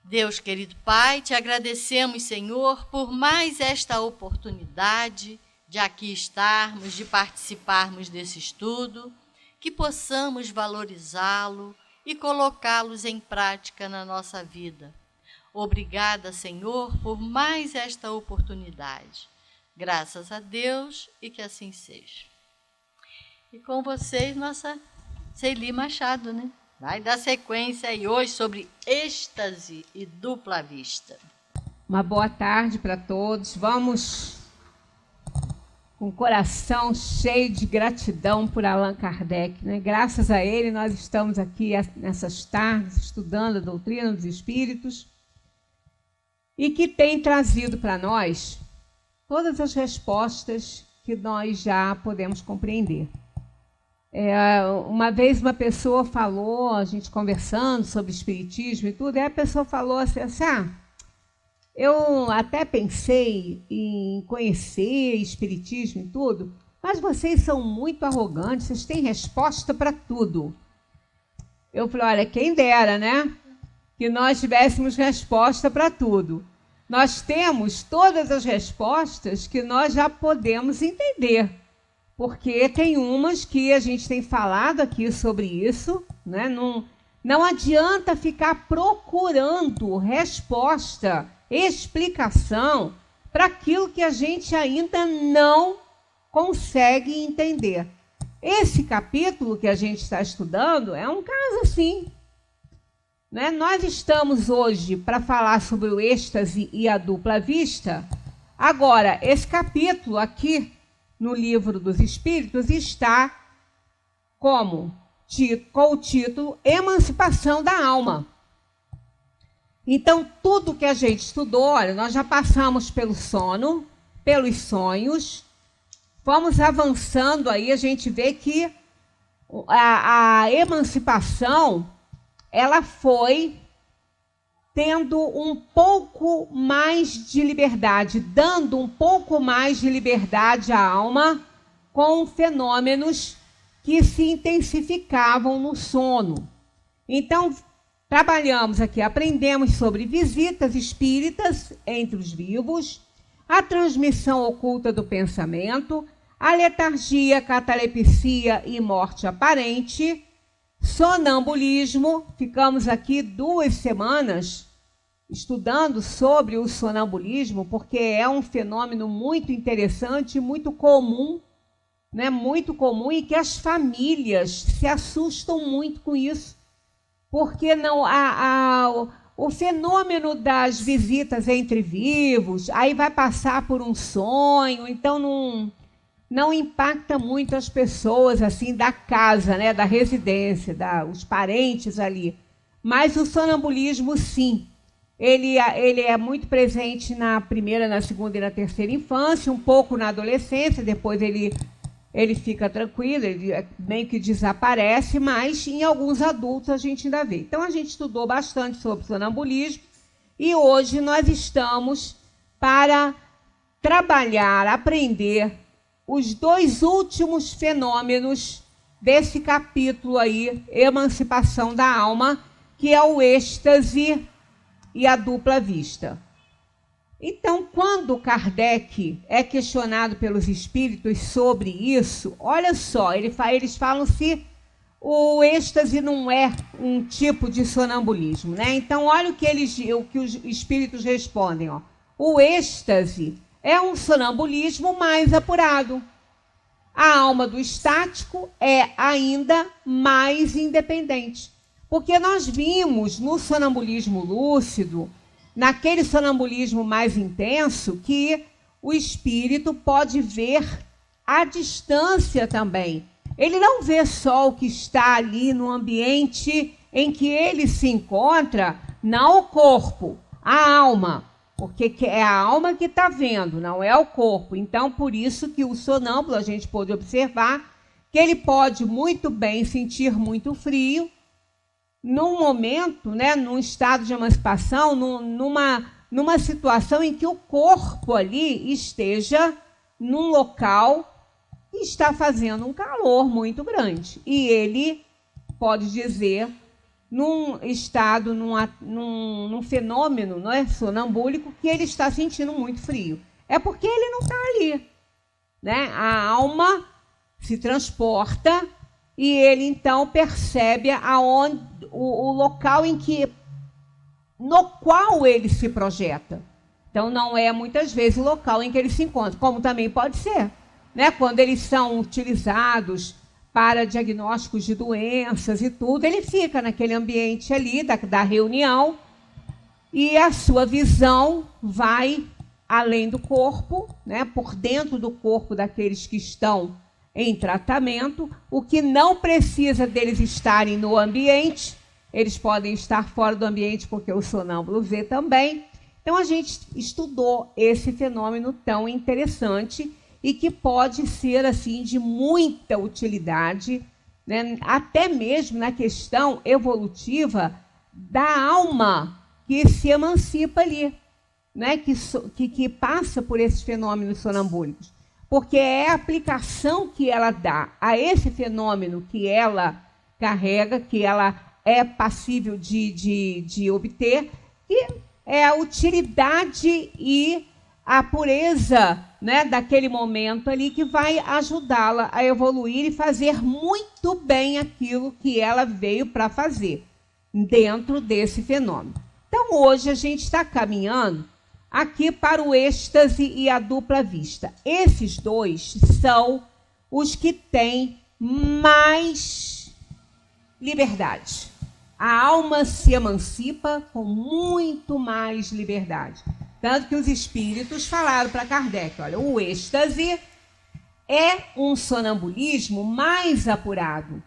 Deus, querido Pai, te agradecemos, Senhor, por mais esta oportunidade de aqui estarmos, de participarmos desse estudo, que possamos valorizá-lo e colocá-los em prática na nossa vida. Obrigada, Senhor, por mais esta oportunidade. Graças a Deus e que assim seja. E com vocês, nossa Ceili Machado, né? Vai dar sequência aí hoje sobre êxtase e dupla vista. Uma boa tarde para todos. Vamos com o coração cheio de gratidão por Allan Kardec, né? Graças a ele, nós estamos aqui nessas tardes estudando a doutrina dos espíritos e que tem trazido para nós todas as respostas que nós já podemos compreender. Uma vez uma pessoa falou, a gente conversando sobre espiritismo e tudo, e a pessoa falou assim, eu até pensei em conhecer espiritismo e tudo, mas vocês são muito arrogantes, vocês têm resposta para tudo. Eu falei, olha, quem dera, né? Que nós tivéssemos resposta para tudo. Nós temos todas as respostas que nós já podemos entender. Porque tem umas que a gente tem falado aqui sobre isso, né? Não adianta ficar procurando resposta, explicação para aquilo que a gente ainda não consegue entender. Esse capítulo que a gente está estudando é um caso assim, né? Nós estamos hoje para falar sobre o êxtase e a dupla vista. Agora, esse capítulo aqui, no Livro dos Espíritos, está com o título Emancipação da Alma. Então, tudo que a gente estudou, olha, nós já passamos pelo sono, pelos sonhos, vamos avançando aí, a gente vê que a emancipação, ela foi tendo um pouco mais de liberdade, dando um pouco mais de liberdade à alma com fenômenos que se intensificavam no sono. Então, trabalhamos aqui, aprendemos sobre visitas espíritas entre os vivos, a transmissão oculta do pensamento, a letargia, catalepsia e morte aparente, sonambulismo. Ficamos aqui 2 semanas estudando sobre o sonambulismo, porque é um fenômeno muito interessante, muito comum, né? Muito comum, e que as famílias se assustam muito com isso, porque o fenômeno das visitas entre vivos, aí vai passar por um sonho, então não impacta muito as pessoas assim da casa, né, da residência, os parentes ali. Mas o sonambulismo, sim, ele é muito presente na primeira, na segunda e na terceira infância, um pouco na adolescência, depois ele fica tranquilo, ele meio que desaparece, mas em alguns adultos a gente ainda vê. Então, a gente estudou bastante sobre sonambulismo e hoje nós estamos para trabalhar, aprender os 2 últimos fenômenos desse capítulo aí, Emancipação da Alma, que é o êxtase e a dupla vista. Então, quando Kardec é questionado pelos espíritos sobre isso, olha só, eles falam se o êxtase não é um tipo de sonambulismo, né? Então, olha o que os espíritos respondem, ó. O êxtase é um sonambulismo mais apurado. A alma do estático é ainda mais independente. Porque nós vimos no sonambulismo lúcido, naquele sonambulismo mais intenso, que o espírito pode ver à distância também. Ele não vê só o que está ali no ambiente em que ele se encontra, não o corpo, a alma. Porque é a alma que está vendo, não é o corpo. Então, por isso que o sonâmbulo, a gente pode observar que ele pode muito bem sentir muito frio, num momento, né, num estado de emancipação, numa situação em que o corpo ali esteja num local que está fazendo um calor muito grande. E ele pode dizer num estado, num fenômeno, não é, sonambúlico, que ele está sentindo muito frio. É porque ele não está ali, né? A alma se transporta e ele então percebe o local no qual ele se projeta. Então não é muitas vezes o local em que ele se encontra, como também pode ser, né? Quando eles são utilizados para diagnósticos de doenças e tudo, ele fica naquele ambiente ali da reunião e a sua visão vai além do corpo, né, por dentro do corpo daqueles que estão em tratamento, o que não precisa deles estarem no ambiente, eles podem estar fora do ambiente porque o sonâmbulo vê também. Então a gente estudou esse fenômeno tão interessante e que pode ser assim de muita utilidade, né, até mesmo na questão evolutiva da alma que se emancipa ali, né, que passa por esses fenômenos sonambúlicos, porque é a aplicação que ela dá a esse fenômeno que ela carrega, que ela é passível de obter, que é a utilidade e a pureza, né, daquele momento ali que vai ajudá-la a evoluir e fazer muito bem aquilo que ela veio para fazer dentro desse fenômeno. Então, hoje a gente está caminhando aqui para o êxtase e a dupla vista. Esses dois são os que têm mais liberdade. A alma se emancipa com muito mais liberdade. Tanto que os espíritos falaram para Kardec, olha, o êxtase é um sonambulismo mais apurado.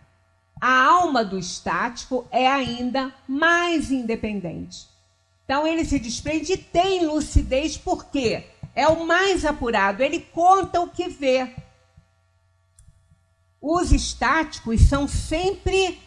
A alma do estático é ainda mais independente. Então ele se desprende e tem lucidez porque é o mais apurado, ele conta o que vê. Os estáticos são sempre,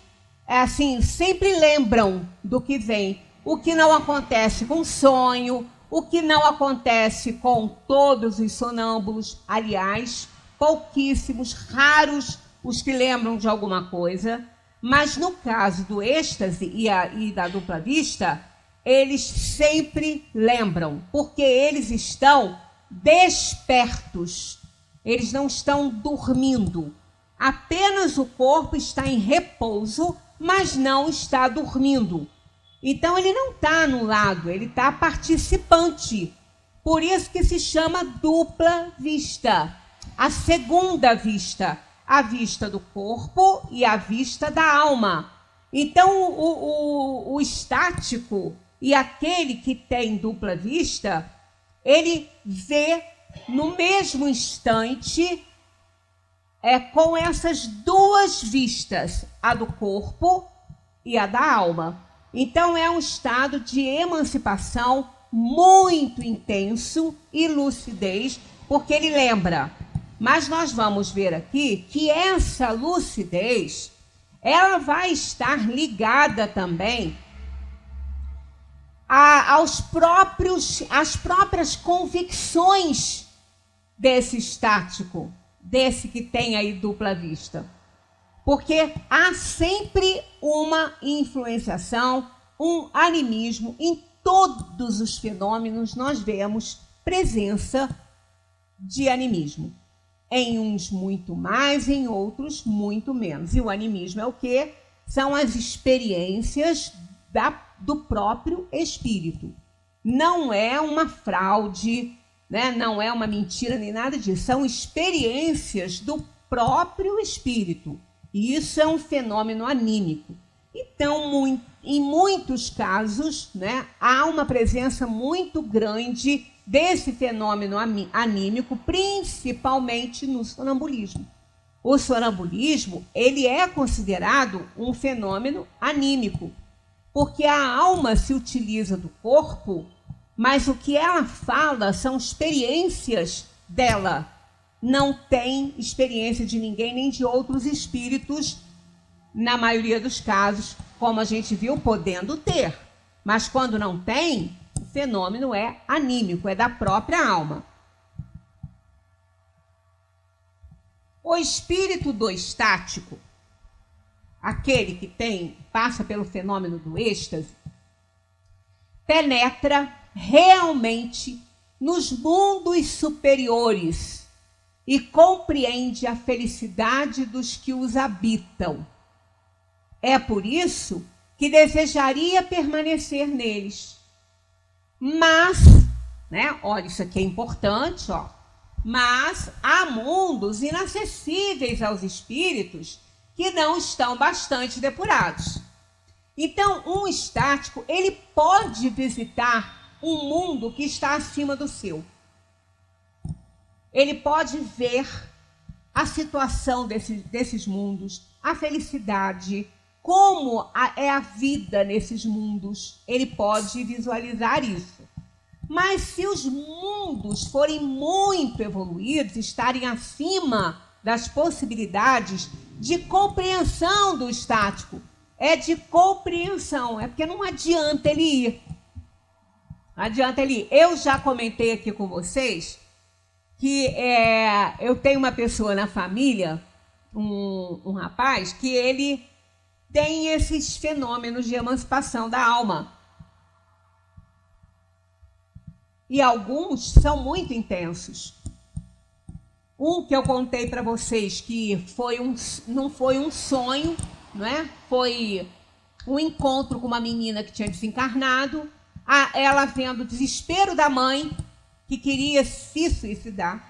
assim, sempre lembram do que vem. O que não acontece com sonho, o que não acontece com todos os sonâmbulos, aliás, pouquíssimos, raros os que lembram de alguma coisa, mas no caso do êxtase e da dupla vista, eles sempre lembram, porque eles estão despertos, eles não estão dormindo. Apenas o corpo está em repouso, mas não está dormindo. Então ele não está anulado, ele está participante. Por isso que se chama dupla vista. A segunda vista, a vista do corpo e a vista da alma. Então o estático e aquele que tem dupla vista, ele vê no mesmo instante com essas duas vistas, a do corpo e a da alma. Então é um estado de emancipação muito intenso e lucidez, porque ele lembra. Mas nós vamos ver aqui que essa lucidez, ela vai estar ligada também às próprias convicções desse estático, desse que tem aí dupla vista. Porque há sempre uma influenciação, um animismo. Em todos os fenômenos nós vemos presença de animismo. Em uns muito mais, em outros muito menos. E o animismo é o quê? São as experiências do próprio espírito. Não é uma fraude, né? Não é uma mentira nem nada disso. São experiências do próprio espírito. E isso é um fenômeno anímico. Então, em muitos casos, né, há uma presença muito grande desse fenômeno anímico, principalmente no sonambulismo. O sonambulismo, ele é considerado um fenômeno anímico, porque a alma se utiliza do corpo, mas o que ela fala são experiências dela. Não tem experiência de ninguém, nem de outros espíritos, na maioria dos casos, como a gente viu, podendo ter. Mas quando não tem, o fenômeno é anímico, é da própria alma. O espírito do estático, aquele que passa pelo fenômeno do êxtase, penetra realmente nos mundos superiores e compreende a felicidade dos que os habitam. É por isso que desejaria permanecer neles. Mas, né, olha, isso aqui é importante, ó. Mas há mundos inacessíveis aos espíritos que não estão bastante depurados. Então, um estático, ele pode visitar um mundo que está acima do seu. Ele pode ver a situação desses mundos, a felicidade, como é a vida nesses mundos. Ele pode visualizar isso. Mas se os mundos forem muito evoluídos, estarem acima das possibilidades de compreensão do estático, é de compreensão, é porque não adianta ele ir. Não adianta ele ir. Eu já comentei aqui com vocês que eu tenho uma pessoa na família, um rapaz, que ele tem esses fenômenos de emancipação da alma. E alguns são muito intensos. Um que eu contei para vocês que não foi um sonho, não é? Foi um encontro com uma menina que tinha desencarnado, ela vendo o desespero da mãe, que queria se suicidar,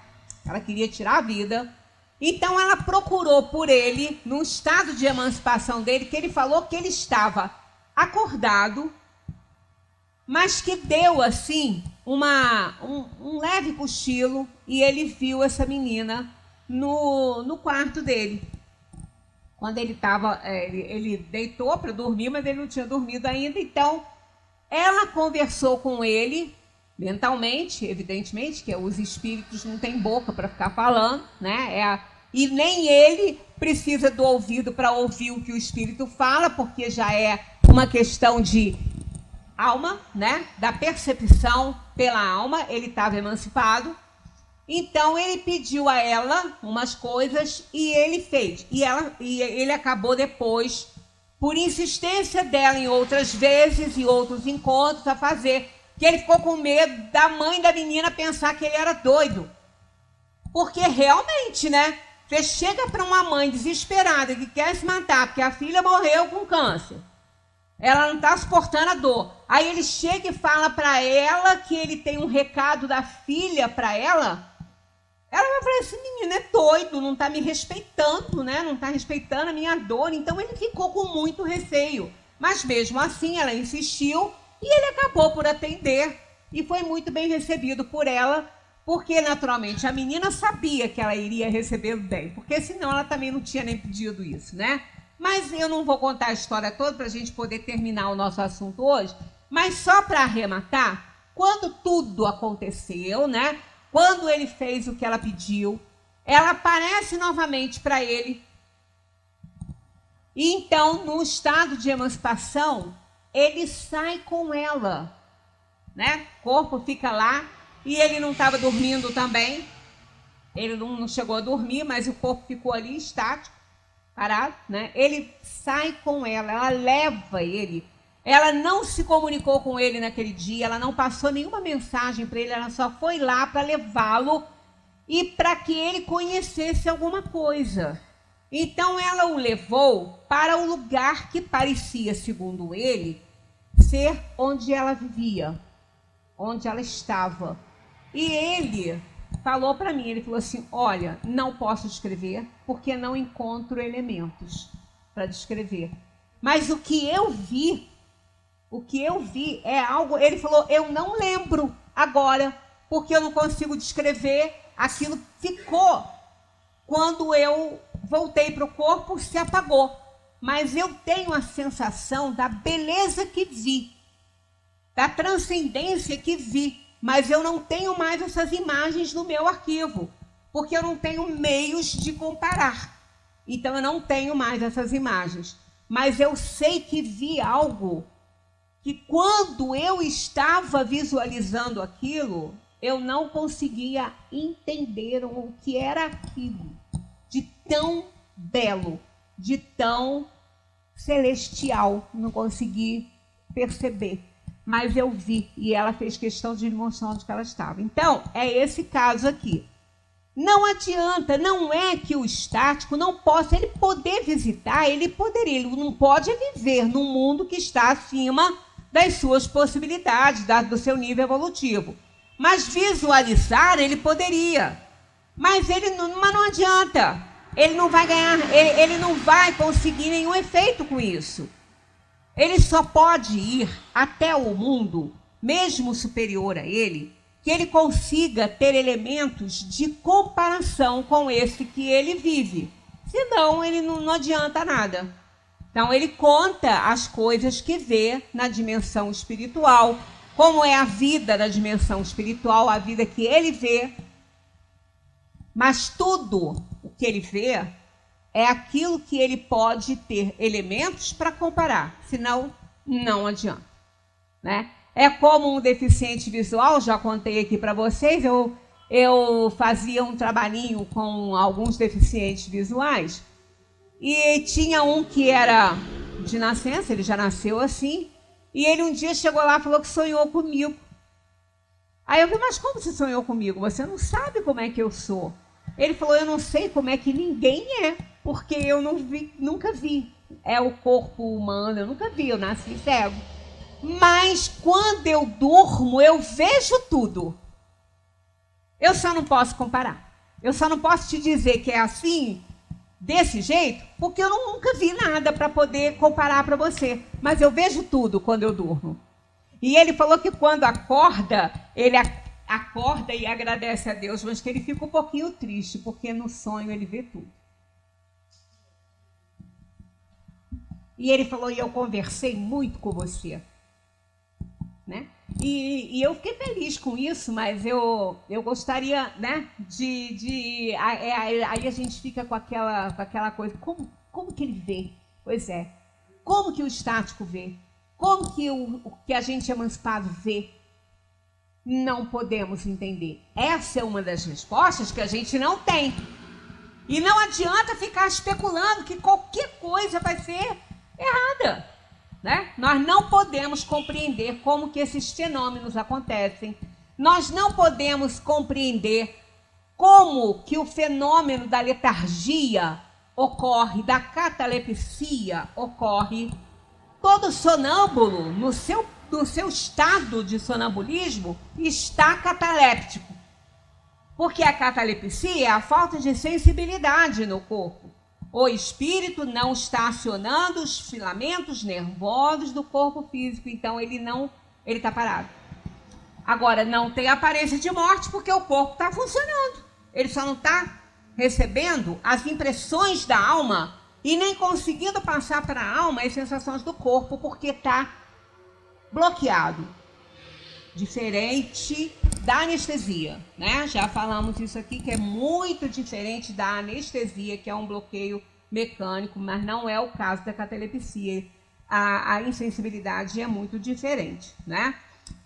ela queria tirar a vida. Então ela procurou por ele, num estado de emancipação dele, que ele falou que ele estava acordado, mas que deu assim um leve cochilo e ele viu essa menina no quarto dele. Quando ele estava, ele deitou para dormir, mas ele não tinha dormido ainda. Então ela conversou com ele mentalmente, evidentemente, que os espíritos não têm boca para ficar falando, né? E nem ele precisa do ouvido para ouvir o que o espírito fala, porque já é uma questão de alma, né? Da percepção pela alma. Ele estava emancipado. Então ele pediu a ela umas coisas e ele fez. E ele acabou depois, por insistência dela em outras vezes e outros encontros, a fazer. Que ele ficou com medo da mãe da menina pensar que ele era doido. Porque realmente, né? Você chega para uma mãe desesperada que quer se matar porque a filha morreu com câncer. Ela não está suportando a dor. Aí ele chega e fala para ela que ele tem um recado da filha para ela. Ela vai falar, esse menino é doido, não está me respeitando, né? Não está respeitando a minha dor. Então ele ficou com muito receio. Mas mesmo assim ela insistiu e ele acabou por atender. E foi muito bem recebido por ela, porque naturalmente a menina sabia que ela iria recebê-lo bem. Porque senão ela também não tinha nem pedido isso, né? Mas eu não vou contar a história toda para a gente poder terminar o nosso assunto hoje. Mas só para arrematar, quando tudo aconteceu, né? Quando ele fez o que ela pediu, ela aparece novamente para ele. E então, no estado de emancipação, ele sai com ela, né? O corpo fica lá e ele não estava dormindo também. Ele não chegou a dormir, mas o corpo ficou ali estático, parado, né? Ele sai com ela leva ele. Ela não se comunicou com ele naquele dia, ela não passou nenhuma mensagem para ele, ela só foi lá para levá-lo e para que ele conhecesse alguma coisa. Então ela o levou para o lugar que parecia, segundo ele, ser onde ela vivia, onde ela estava. E ele falou para mim, ele falou assim, olha, não posso descrever porque não encontro elementos para descrever. Mas o que eu vi é algo, ele falou, eu não lembro agora, porque eu não consigo descrever, aquilo ficou, quando eu voltei para o corpo, se apagou. Mas eu tenho a sensação da beleza que vi, da transcendência que vi, mas eu não tenho mais essas imagens no meu arquivo, porque eu não tenho meios de comparar. Então eu não tenho mais essas imagens. Mas eu sei que vi algo que quando eu estava visualizando aquilo, eu não conseguia entender o que era aquilo, de tão belo, de tão celestial, não consegui perceber, mas eu vi, e ela fez questão de demonstrar onde ela estava. Então, é esse caso aqui. Não adianta, não é que o estático não possa, ele poder visitar, ele poderia, ele não pode viver num mundo que está acima das suas possibilidades, do seu nível evolutivo. Mas visualizar ele poderia. Mas não adianta. Ele não vai ganhar, ele não vai conseguir nenhum efeito com isso. Ele só pode ir até o mundo, mesmo superior a ele, que ele consiga ter elementos de comparação com esse que ele vive. Senão, ele não adianta nada. Então, ele conta as coisas que vê na dimensão espiritual, como é a vida da dimensão espiritual, a vida que ele vê. Mas tudo o que ele vê é aquilo que ele pode ter elementos para comparar, senão não adianta, né? É como um deficiente visual, já contei aqui para vocês, eu fazia um trabalhinho com alguns deficientes visuais e tinha um que era de nascença, ele já nasceu assim, e ele um dia chegou lá e falou que sonhou comigo. Aí eu falei, mas como você sonhou comigo? Você não sabe como é que eu sou. Ele falou, eu não sei como é que ninguém é, porque eu nunca vi. É o corpo humano, eu nunca vi, eu nasci cego. Mas quando eu durmo, eu vejo tudo. Eu só não posso comparar. Eu só não posso te dizer que é assim, desse jeito, porque eu nunca vi nada para poder comparar para você. Mas eu vejo tudo quando eu durmo. E ele falou que quando acorda, ele acorda e agradece a Deus, mas que ele fica um pouquinho triste, porque no sonho ele vê tudo. E ele falou, e eu conversei muito com você. Né? E eu fiquei feliz com isso, mas eu gostaria, né, aí a gente fica com aquela coisa, como que ele vê? Pois é, como que o estático vê? Como que o que a gente emancipado vê? Não podemos entender. Essa é uma das respostas que a gente não tem. E não adianta ficar especulando que qualquer coisa vai ser errada. Né? Nós não podemos compreender como que esses fenômenos acontecem. Nós não podemos compreender como que o fenômeno da letargia ocorre, da catalepsia ocorre. Todo sonâmbulo, no seu estado de sonambulismo, está cataléptico. Porque a catalepsia é a falta de sensibilidade no corpo. O espírito não está acionando os filamentos nervosos do corpo físico, então ele está parado. Agora, não tem aparência de morte porque o corpo está funcionando. Ele só não está recebendo as impressões da alma e nem conseguindo passar para a alma as sensações do corpo porque está bloqueado. Diferente da anestesia, né? Já falamos isso aqui, que é muito diferente da anestesia, que é um bloqueio mecânico, mas não é o caso da catalepsia. A insensibilidade é muito diferente, né?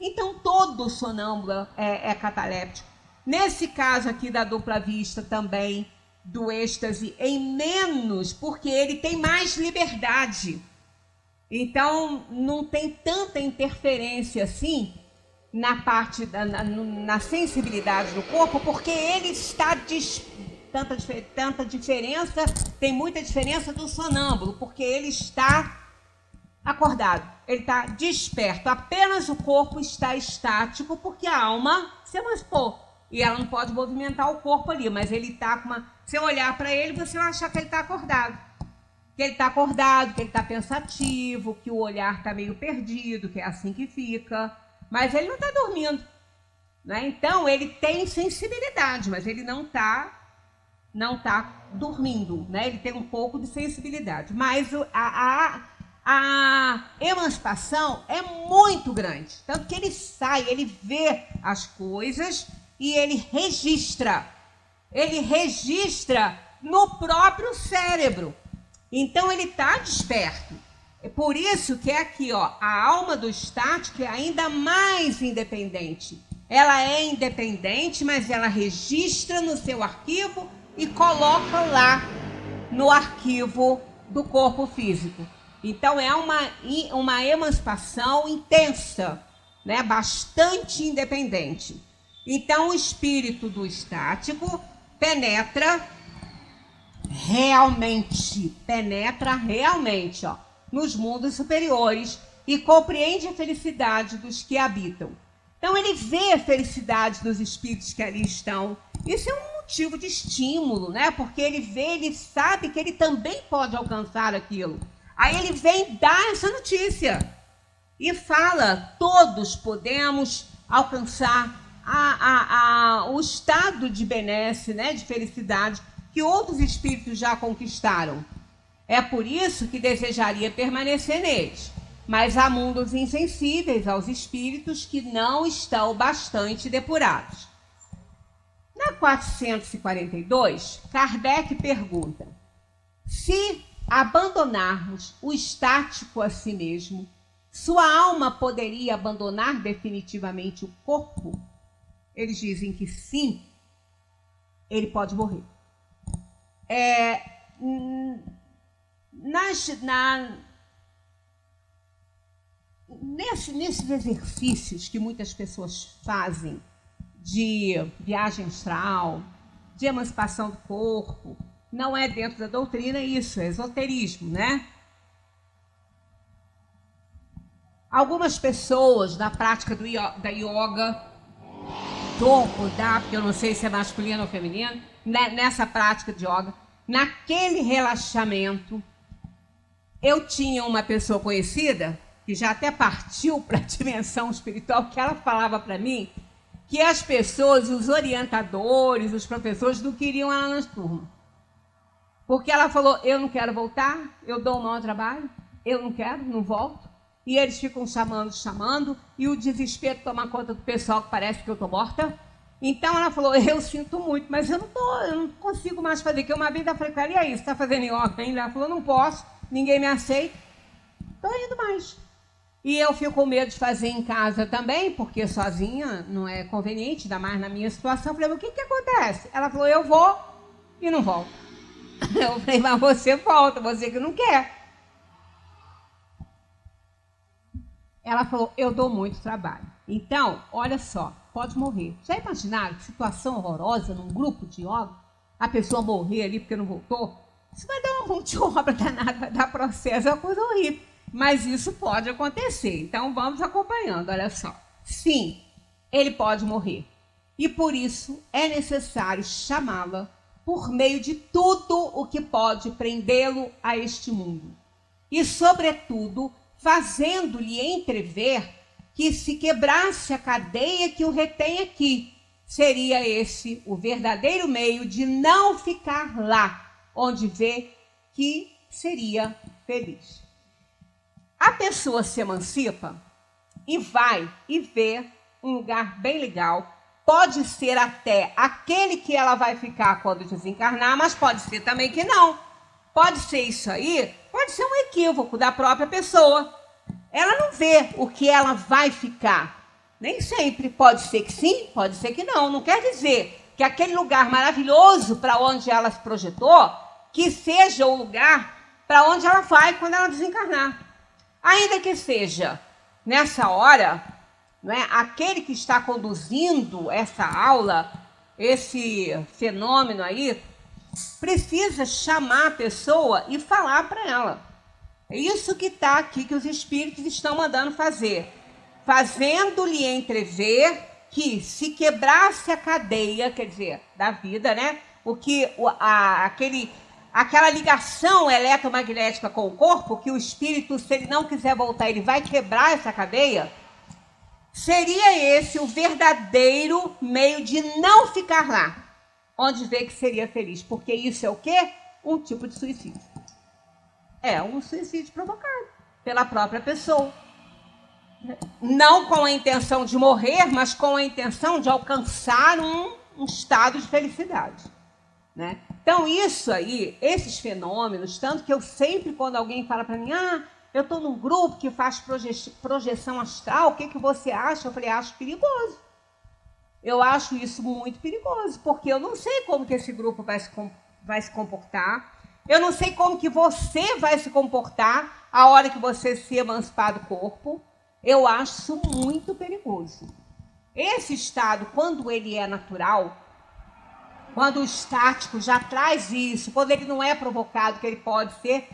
Então, todo sonâmbulo é cataléptico. Nesse caso aqui da dupla vista também, do êxtase, em menos, porque ele tem mais liberdade. Então, não tem tanta interferência assim na parte na sensibilidade do corpo, porque ele está tanta diferença, tem muita diferença do sonâmbulo, porque ele está acordado, ele está desperto, apenas o corpo está estático, porque a alma se emancipou, e ela não pode movimentar o corpo ali, mas ele está com uma... Se eu olhar para ele, você vai achar que ele está acordado. Que ele está acordado, que ele está pensativo, que o olhar está meio perdido, que é assim que fica. Mas ele não está dormindo, né? Então, ele tem sensibilidade, mas ele não tá dormindo, né? Ele tem um pouco de sensibilidade. Mas a emancipação é muito grande. Tanto que ele sai, ele vê as coisas e ele registra. Ele registra no próprio cérebro. Então, ele está desperto. É por isso que é aqui, ó, a alma do estático é ainda mais independente. Ela é independente, mas ela registra no seu arquivo e coloca lá no arquivo do corpo físico. Então, é uma emancipação intensa, né? Bastante independente. Então, o espírito do estático penetra realmente, ó, nos mundos superiores e compreende a felicidade dos que habitam. Então, ele vê a felicidade dos espíritos que ali estão. Isso é um motivo de estímulo, né? Porque ele vê, ele sabe que ele também pode alcançar aquilo. Aí ele vem dar essa notícia e fala: todos podemos alcançar o estado de benesse, né, de felicidade que outros espíritos já conquistaram. É por isso que desejaria permanecer neles. Mas há mundos insensíveis aos espíritos que não estão bastante depurados. Na 442, Kardec pergunta: se abandonarmos o estático a si mesmo, sua alma poderia abandonar definitivamente o corpo? Eles dizem que sim, ele pode morrer. Nesses exercícios que muitas pessoas fazem de viagem astral, de emancipação do corpo, não é dentro da doutrina isso, é esoterismo, né? Algumas pessoas na prática da yoga, porque eu não sei se é masculino ou feminino, nessa prática de yoga, naquele relaxamento, eu tinha uma pessoa conhecida que já até partiu para a dimensão espiritual, que ela falava para mim que as pessoas, os orientadores, os professores não queriam ela nas turmas. Porque ela falou: eu não quero voltar, eu dou um mau trabalho, eu não quero, não volto. E eles ficam chamando, e o desespero toma conta do pessoal que parece que eu estou morta. Então ela falou: eu sinto muito, mas eu não consigo mais fazer. Que uma vez eu falei: e aí, você está fazendo yoga ainda? Ela falou: não posso, ninguém me aceita. Estou indo mais. E eu fico com medo de fazer em casa também, porque sozinha não é conveniente, ainda mais na minha situação. Eu falei: o que acontece? Ela falou: eu vou e não volto. Eu falei: mas você volta, você que não quer. Ela falou: eu dou muito trabalho. Então, olha só, pode morrer. Já imaginaram que situação horrorosa num grupo de yoga? A pessoa morrer ali porque não voltou? Isso vai dar um monte de obra danada, vai dar processo, é uma coisa horrível. Mas isso pode acontecer. Então, vamos acompanhando, olha só. Sim, ele pode morrer. E por isso é necessário chamá-la por meio de tudo o que pode prendê-lo a este mundo. E, sobretudo, fazendo-lhe entrever que se quebrasse a cadeia que o retém aqui, seria esse o verdadeiro meio de não ficar lá, onde vê que seria feliz. A pessoa se emancipa e vai e vê um lugar bem legal. Pode ser até aquele que ela vai ficar quando desencarnar, mas pode ser também que não. Pode ser isso aí, pode ser um equívoco da própria pessoa. Ela não vê o que ela vai ficar. Nem sempre. Pode ser que sim, pode ser que não. Não quer dizer que aquele lugar maravilhoso para onde ela se projetou, que seja o lugar para onde ela vai quando ela desencarnar. Ainda que seja nessa hora, não é, aquele que está conduzindo essa aula, esse fenômeno aí, precisa chamar a pessoa e falar para ela. É isso que está aqui, que os espíritos estão mandando fazer. Fazendo-lhe entrever que se quebrasse a cadeia, quer dizer, da vida, né? Aquela ligação eletromagnética com o corpo, que o espírito, se ele não quiser voltar, ele vai quebrar essa cadeia, seria esse o verdadeiro meio de não ficar lá, onde vê que seria feliz. Porque isso é o quê? Um tipo de suicídio. É um suicídio provocado pela própria pessoa. Não com a intenção de morrer, mas com a intenção de alcançar um estado de felicidade, né? Então, isso aí, esses fenômenos, tanto que eu sempre, quando alguém fala para mim: eu estou num grupo que faz projeção astral, o que você acha? Eu falei: acho perigoso. Eu acho isso muito perigoso, porque eu não sei como que esse grupo vai se comportar, eu não sei como que você vai se comportar a hora que você se emancipar do corpo, eu acho isso muito perigoso. Esse estado, quando ele é natural, quando o estático já traz isso, quando ele não é provocado, que ele pode ser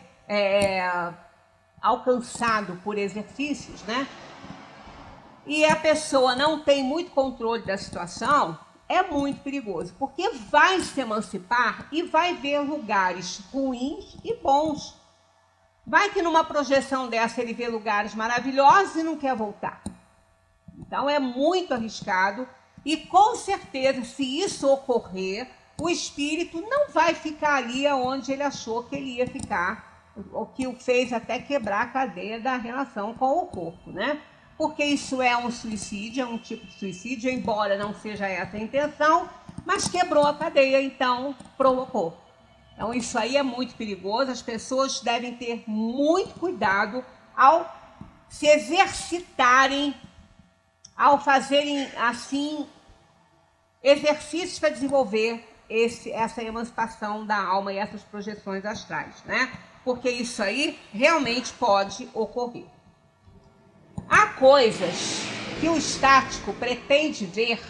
alcançado por exercícios, né? E a pessoa não tem muito controle da situação, é muito perigoso, porque vai se emancipar e vai ver lugares ruins e bons. Vai que numa projeção dessa ele vê lugares maravilhosos e não quer voltar. Então é muito arriscado e com certeza, se isso ocorrer, o espírito não vai ficar ali onde ele achou que ele ia ficar, o que o fez até quebrar a cadeia da relação com o corpo, né? Porque isso é um suicídio, é um tipo de suicídio, embora não seja essa a intenção, mas quebrou a cadeia, então provocou. Então isso aí é muito perigoso, as pessoas devem ter muito cuidado ao se exercitarem, ao fazerem assim exercícios para desenvolver essa emancipação da alma e essas projeções astrais, né? Porque isso aí realmente pode ocorrer. Há coisas que o estático pretende ver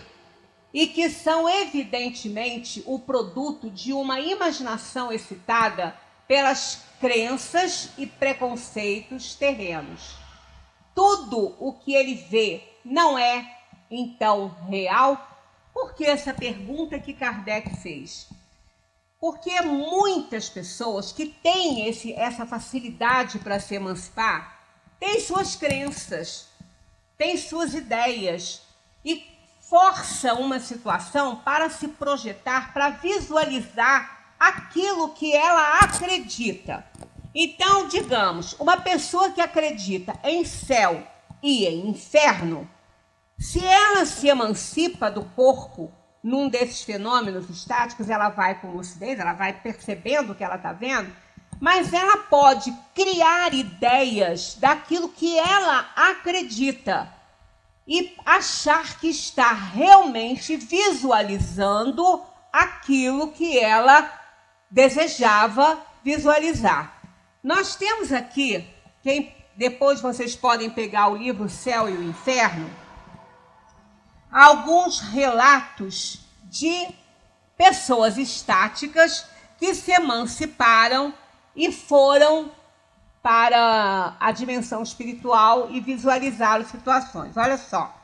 e que são evidentemente o produto de uma imaginação excitada pelas crenças e preconceitos terrenos. Tudo o que ele vê não é, então, real? Por que essa pergunta que Kardec fez? Porque muitas pessoas que têm essa facilidade para se emancipar têm suas crenças, têm suas ideias e força uma situação para se projetar, para visualizar aquilo que ela acredita. Então, digamos, uma pessoa que acredita em céu e em inferno, se ela se emancipa do corpo num desses fenômenos estáticos, ela vai com lucidez, ela vai percebendo o que ela está vendo, mas ela pode criar ideias daquilo que ela acredita e achar que está realmente visualizando aquilo que ela desejava visualizar. Nós temos aqui, depois vocês podem pegar o livro Céu e o Inferno, alguns relatos de pessoas estáticas que se emanciparam e foram para a dimensão espiritual e visualizaram situações. Olha só.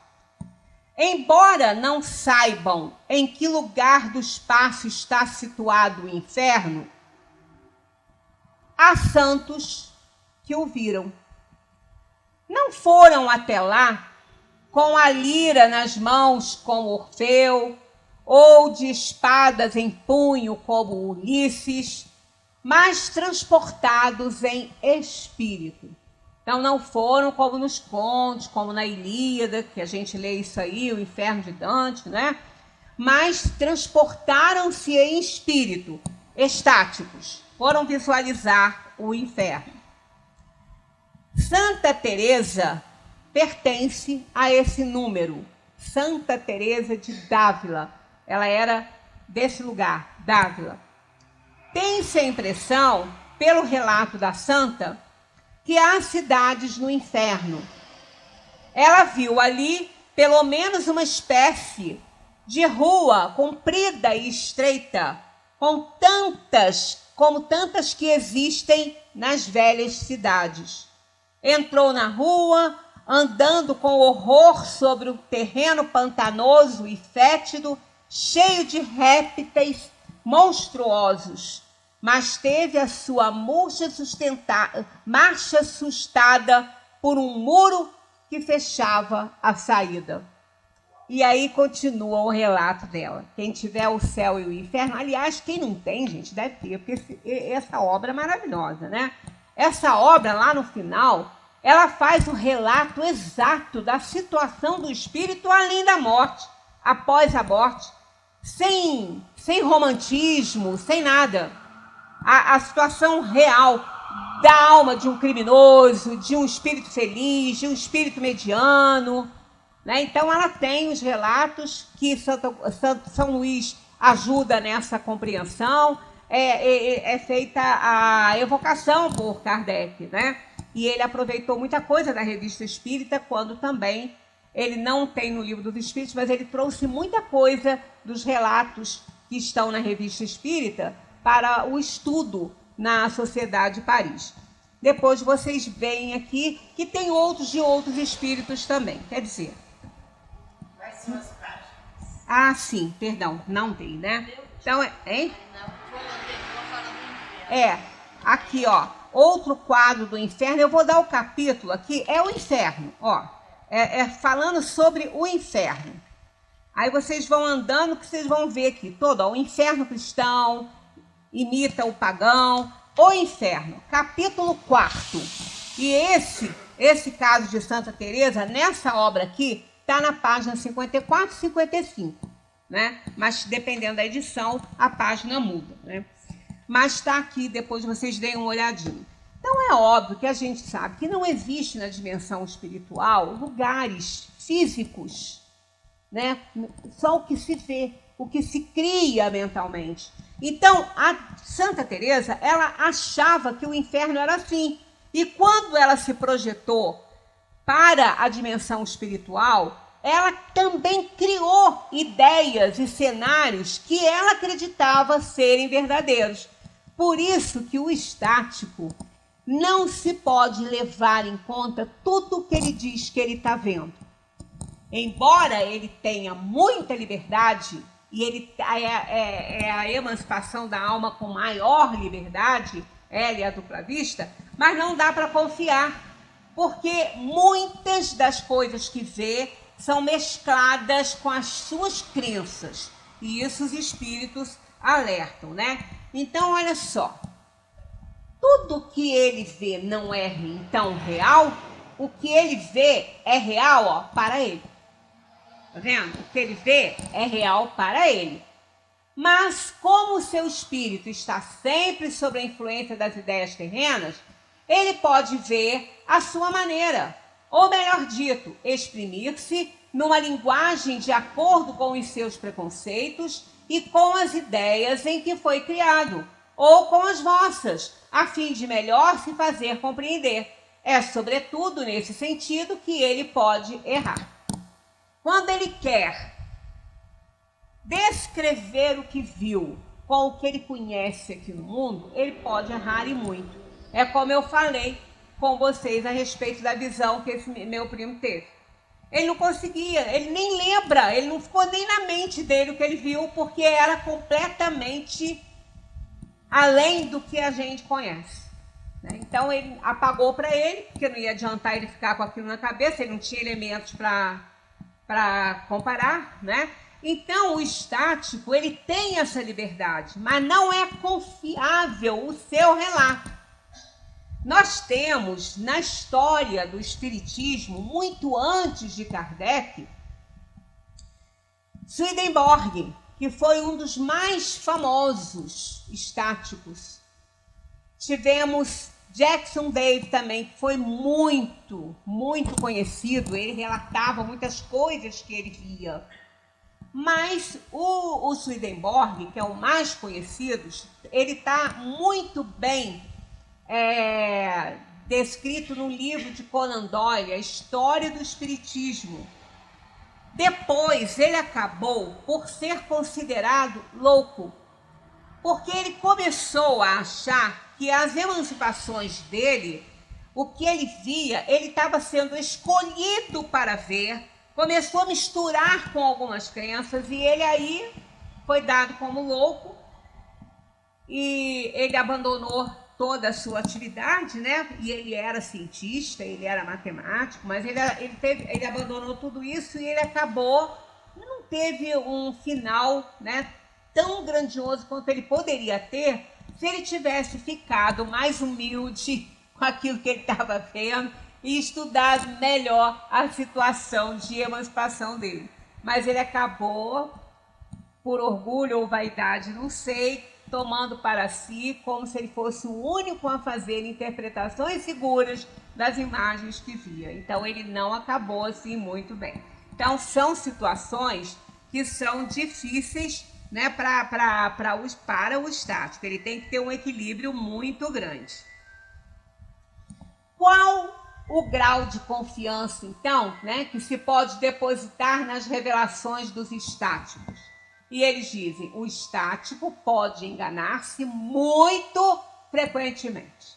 Embora não saibam em que lugar do espaço está situado o inferno, há santos que o viram. Não foram até lá com a lira nas mãos como Orfeu, ou de espadas em punho como Ulisses, mas transportados em espírito. Então não foram como nos contos, como na Ilíada, que a gente lê isso aí, o inferno de Dante, né? Mas transportaram-se em espírito, estáticos, foram visualizar o inferno. Santa Teresa pertence a esse número. Santa Teresa de Dávila, ela era desse lugar, Dávila. Tem-se a impressão, pelo relato da santa, que há cidades no inferno. Ela viu ali pelo menos uma espécie de rua comprida e estreita, como tantas que existem nas velhas cidades. Entrou na rua, andando com horror sobre o terreno pantanoso e fétido, cheio de répteis monstruosos, mas teve a sua marcha sustada por um muro que fechava a saída. E aí continua o relato dela. Quem tiver o céu e o inferno, aliás, quem não tem, gente, deve ter, porque essa obra é maravilhosa, né? Essa obra, lá no final, ela faz o relato exato da situação do espírito além da morte, após a morte, sem romantismo, sem nada. A situação real da alma de um criminoso, de um espírito feliz, de um espírito mediano, né? Então ela tem os relatos que São Luís ajuda nessa compreensão, é feita a evocação por Kardec, né? E ele aproveitou muita coisa da Revista Espírita, quando também ele não tem no Livro dos Espíritos, mas ele trouxe muita coisa dos relatos que estão na Revista Espírita para o estudo na Sociedade de Paris. Depois vocês veem aqui que tem outros de outros espíritos também. Quer dizer... Quais são as páginas? Ah, sim, perdão, não tem, né? Então, hein? Aqui, ó, outro quadro do inferno. Eu vou dar o capítulo aqui, é o inferno, ó. Falando sobre o inferno. Aí vocês vão andando, que vocês vão ver aqui todo, ó, o inferno cristão, imita o pagão, o inferno, capítulo 4. E esse caso de Santa Teresa, nessa obra aqui, está na página 54 e 55, né? Mas dependendo da edição, a página muda, né? Mas está aqui, depois vocês deem uma olhadinha. Então é óbvio que a gente sabe que não existe na dimensão espiritual lugares físicos, né? Só o que se vê, o que se cria mentalmente. Então, a Santa Teresa, ela achava que o inferno era assim. E quando ela se projetou para a dimensão espiritual, ela também criou ideias e cenários que ela acreditava serem verdadeiros. Por isso que o estático não se pode levar em conta tudo o que ele diz que ele está vendo. Embora ele tenha muita liberdade, e ele é a emancipação da alma com maior liberdade, ela e a dupla vista, mas não dá para confiar, porque muitas das coisas que vê são mescladas com as suas crenças, e isso os espíritos alertam, né? Então, olha só, tudo que ele vê não é então real, o que ele vê é real, ó, para ele. Tá vendo? O que ele vê é real para ele. Mas como o seu espírito está sempre sob a influência das ideias terrenas, ele pode ver a sua maneira, ou melhor dito, exprimir-se numa linguagem de acordo com os seus preconceitos e com as ideias em que foi criado, ou com as vossas, a fim de melhor se fazer compreender. É sobretudo nesse sentido que ele pode errar. Quando ele quer descrever o que viu com o que ele conhece aqui no mundo, ele pode errar e muito. É como eu falei com vocês a respeito da visão que esse meu primo teve. Ele não conseguia, ele nem lembra, ele não ficou nem na mente dele o que ele viu, porque era completamente além do que a gente conhece. Então ele apagou para ele, porque não ia adiantar ele ficar com aquilo na cabeça, ele não tinha elementos para comparar, né? Então, o estático, ele tem essa liberdade, mas não é confiável o seu relato. Nós temos, na história do espiritismo, muito antes de Kardec, Swedenborg, que foi um dos mais famosos estáticos. Tivemos Jackson Dave também, que foi muito, muito conhecido. Ele relatava muitas coisas que ele via. Mas o Swedenborg, que é o mais conhecido, ele está muito bem descrito no livro de Conan Doyle, A História do Espiritismo. Depois, ele acabou por ser considerado louco, porque ele começou a achar que as emancipações dele, o que ele via, ele estava sendo escolhido para ver, começou a misturar com algumas crenças, e ele aí foi dado como louco, e ele abandonou toda a sua atividade, né? E ele era cientista, ele era matemático, mas ele abandonou tudo isso e ele acabou, não teve um final, né, tão grandioso quanto ele poderia ter se ele tivesse ficado mais humilde com aquilo que ele estava vendo e estudado melhor a situação de emancipação dele. Mas ele acabou, por orgulho ou vaidade, não sei, tomando para si como se ele fosse o único a fazer interpretações seguras das imagens que via. Então, ele não acabou assim muito bem. Então, são situações que são difíceis, né, para o estático. Ele tem que ter um equilíbrio muito grande. Qual o grau de confiança, então, né, que se pode depositar nas revelações dos estáticos? E eles dizem, o estático pode enganar-se muito frequentemente.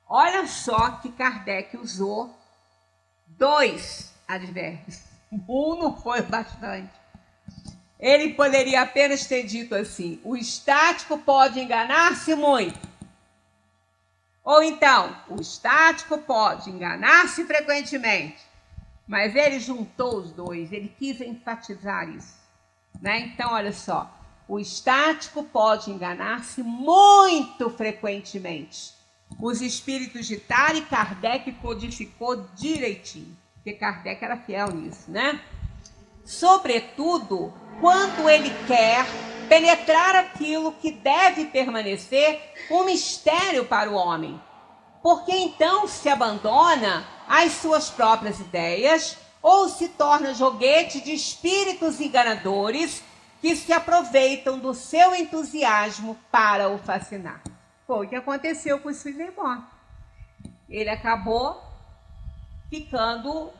Olha só que Kardec usou 2 advérbios. Um não foi bastante. Ele poderia apenas ter dito assim, o estático pode enganar-se muito. Ou então, o estático pode enganar-se frequentemente. Mas ele juntou os dois, ele quis enfatizar isso. Né? Então, olha só, o estático pode enganar-se muito frequentemente. Os espíritos ditaram e Kardec codificou direitinho, porque Kardec era fiel nisso, né? Sobretudo, quando ele quer penetrar aquilo que deve permanecer um mistério para o homem. Porque então se abandona às suas próprias ideias ou se torna joguete de espíritos enganadores que se aproveitam do seu entusiasmo para o fascinar. Foi o que aconteceu com o Swedenborg. Ele acabou ficando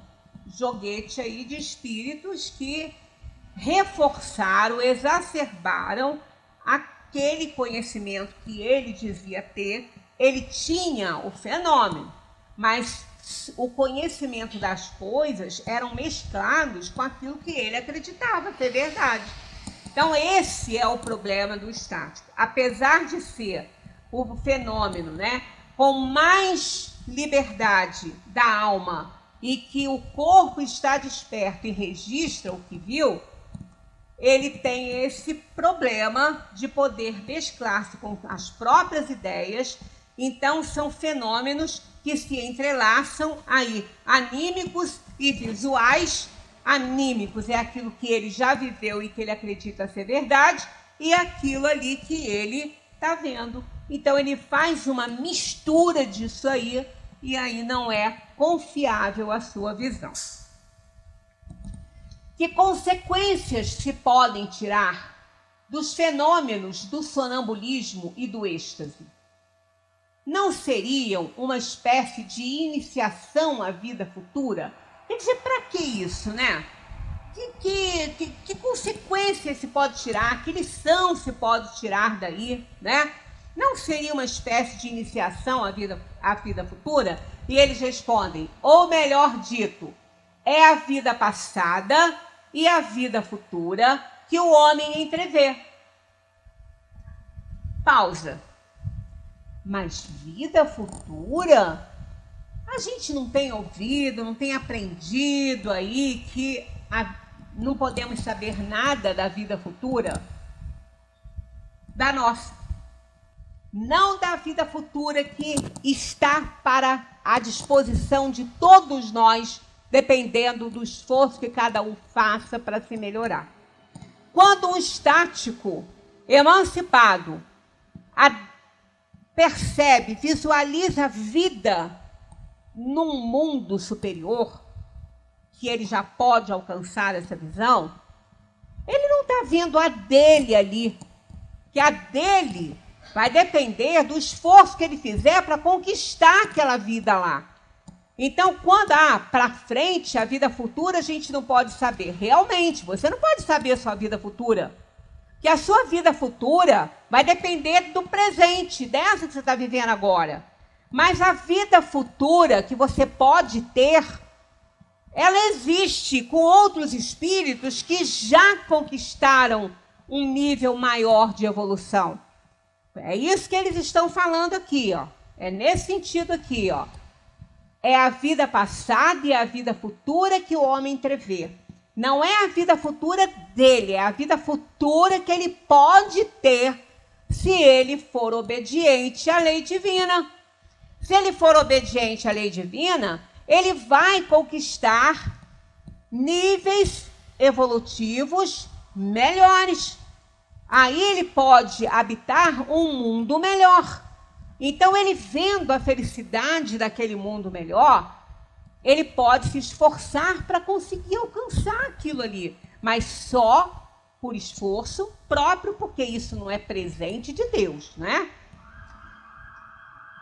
joguete aí de espíritos que reforçaram, exacerbaram aquele conhecimento que ele dizia ter. Ele tinha o fenômeno, mas o conhecimento das coisas eram mesclados com aquilo que ele acreditava ser verdade. Então esse é o problema do estático. Apesar de ser o fenômeno, né, com mais liberdade da alma e que o corpo está desperto e registra o que viu, ele tem esse problema de poder mesclar-se com as próprias ideias. Então, são fenômenos que se entrelaçam aí, anímicos e visuais. Anímicos é aquilo que ele já viveu e que ele acredita ser verdade, e aquilo ali que ele está vendo. Então, ele faz uma mistura disso aí, e aí não é confiável a sua visão. Que consequências se podem tirar dos fenômenos do sonambulismo e do êxtase? Não seriam uma espécie de iniciação à vida futura? Quer dizer, para que isso, né? Que consequências se pode tirar? Que lição se pode tirar daí, né? Não seria uma espécie de iniciação à vida futura? E eles respondem, ou melhor dito, é a vida passada e a vida futura que o homem entrevê. Pausa. Mas vida futura? A gente não tem ouvido, não tem aprendido aí que não podemos saber nada da vida futura? Da nossa. Não da vida futura que está para a disposição de todos nós, dependendo do esforço que cada um faça para se melhorar. Quando um estático, emancipado, percebe, visualiza a vida num mundo superior, que ele já pode alcançar essa visão, ele não está vendo a dele ali, que a dele vai depender do esforço que ele fizer para conquistar aquela vida lá. Então, quando para frente, a vida futura, a gente não pode saber. Realmente, você não pode saber a sua vida futura. Que a sua vida futura vai depender do presente, dessa que você está vivendo agora. Mas a vida futura que você pode ter, ela existe com outros espíritos que já conquistaram um nível maior de evolução. É isso que eles estão falando aqui, ó. É nesse sentido aqui, ó. É a vida passada e a vida futura que o homem entrevê. Não é a vida futura dele, é a vida futura que ele pode ter se ele for obediente à lei divina. Se ele for obediente à lei divina, ele vai conquistar níveis evolutivos melhores. Aí ele pode habitar um mundo melhor. Então, ele vendo a felicidade daquele mundo melhor, ele pode se esforçar para conseguir alcançar aquilo ali, mas só por esforço próprio, porque isso não é presente de Deus, né?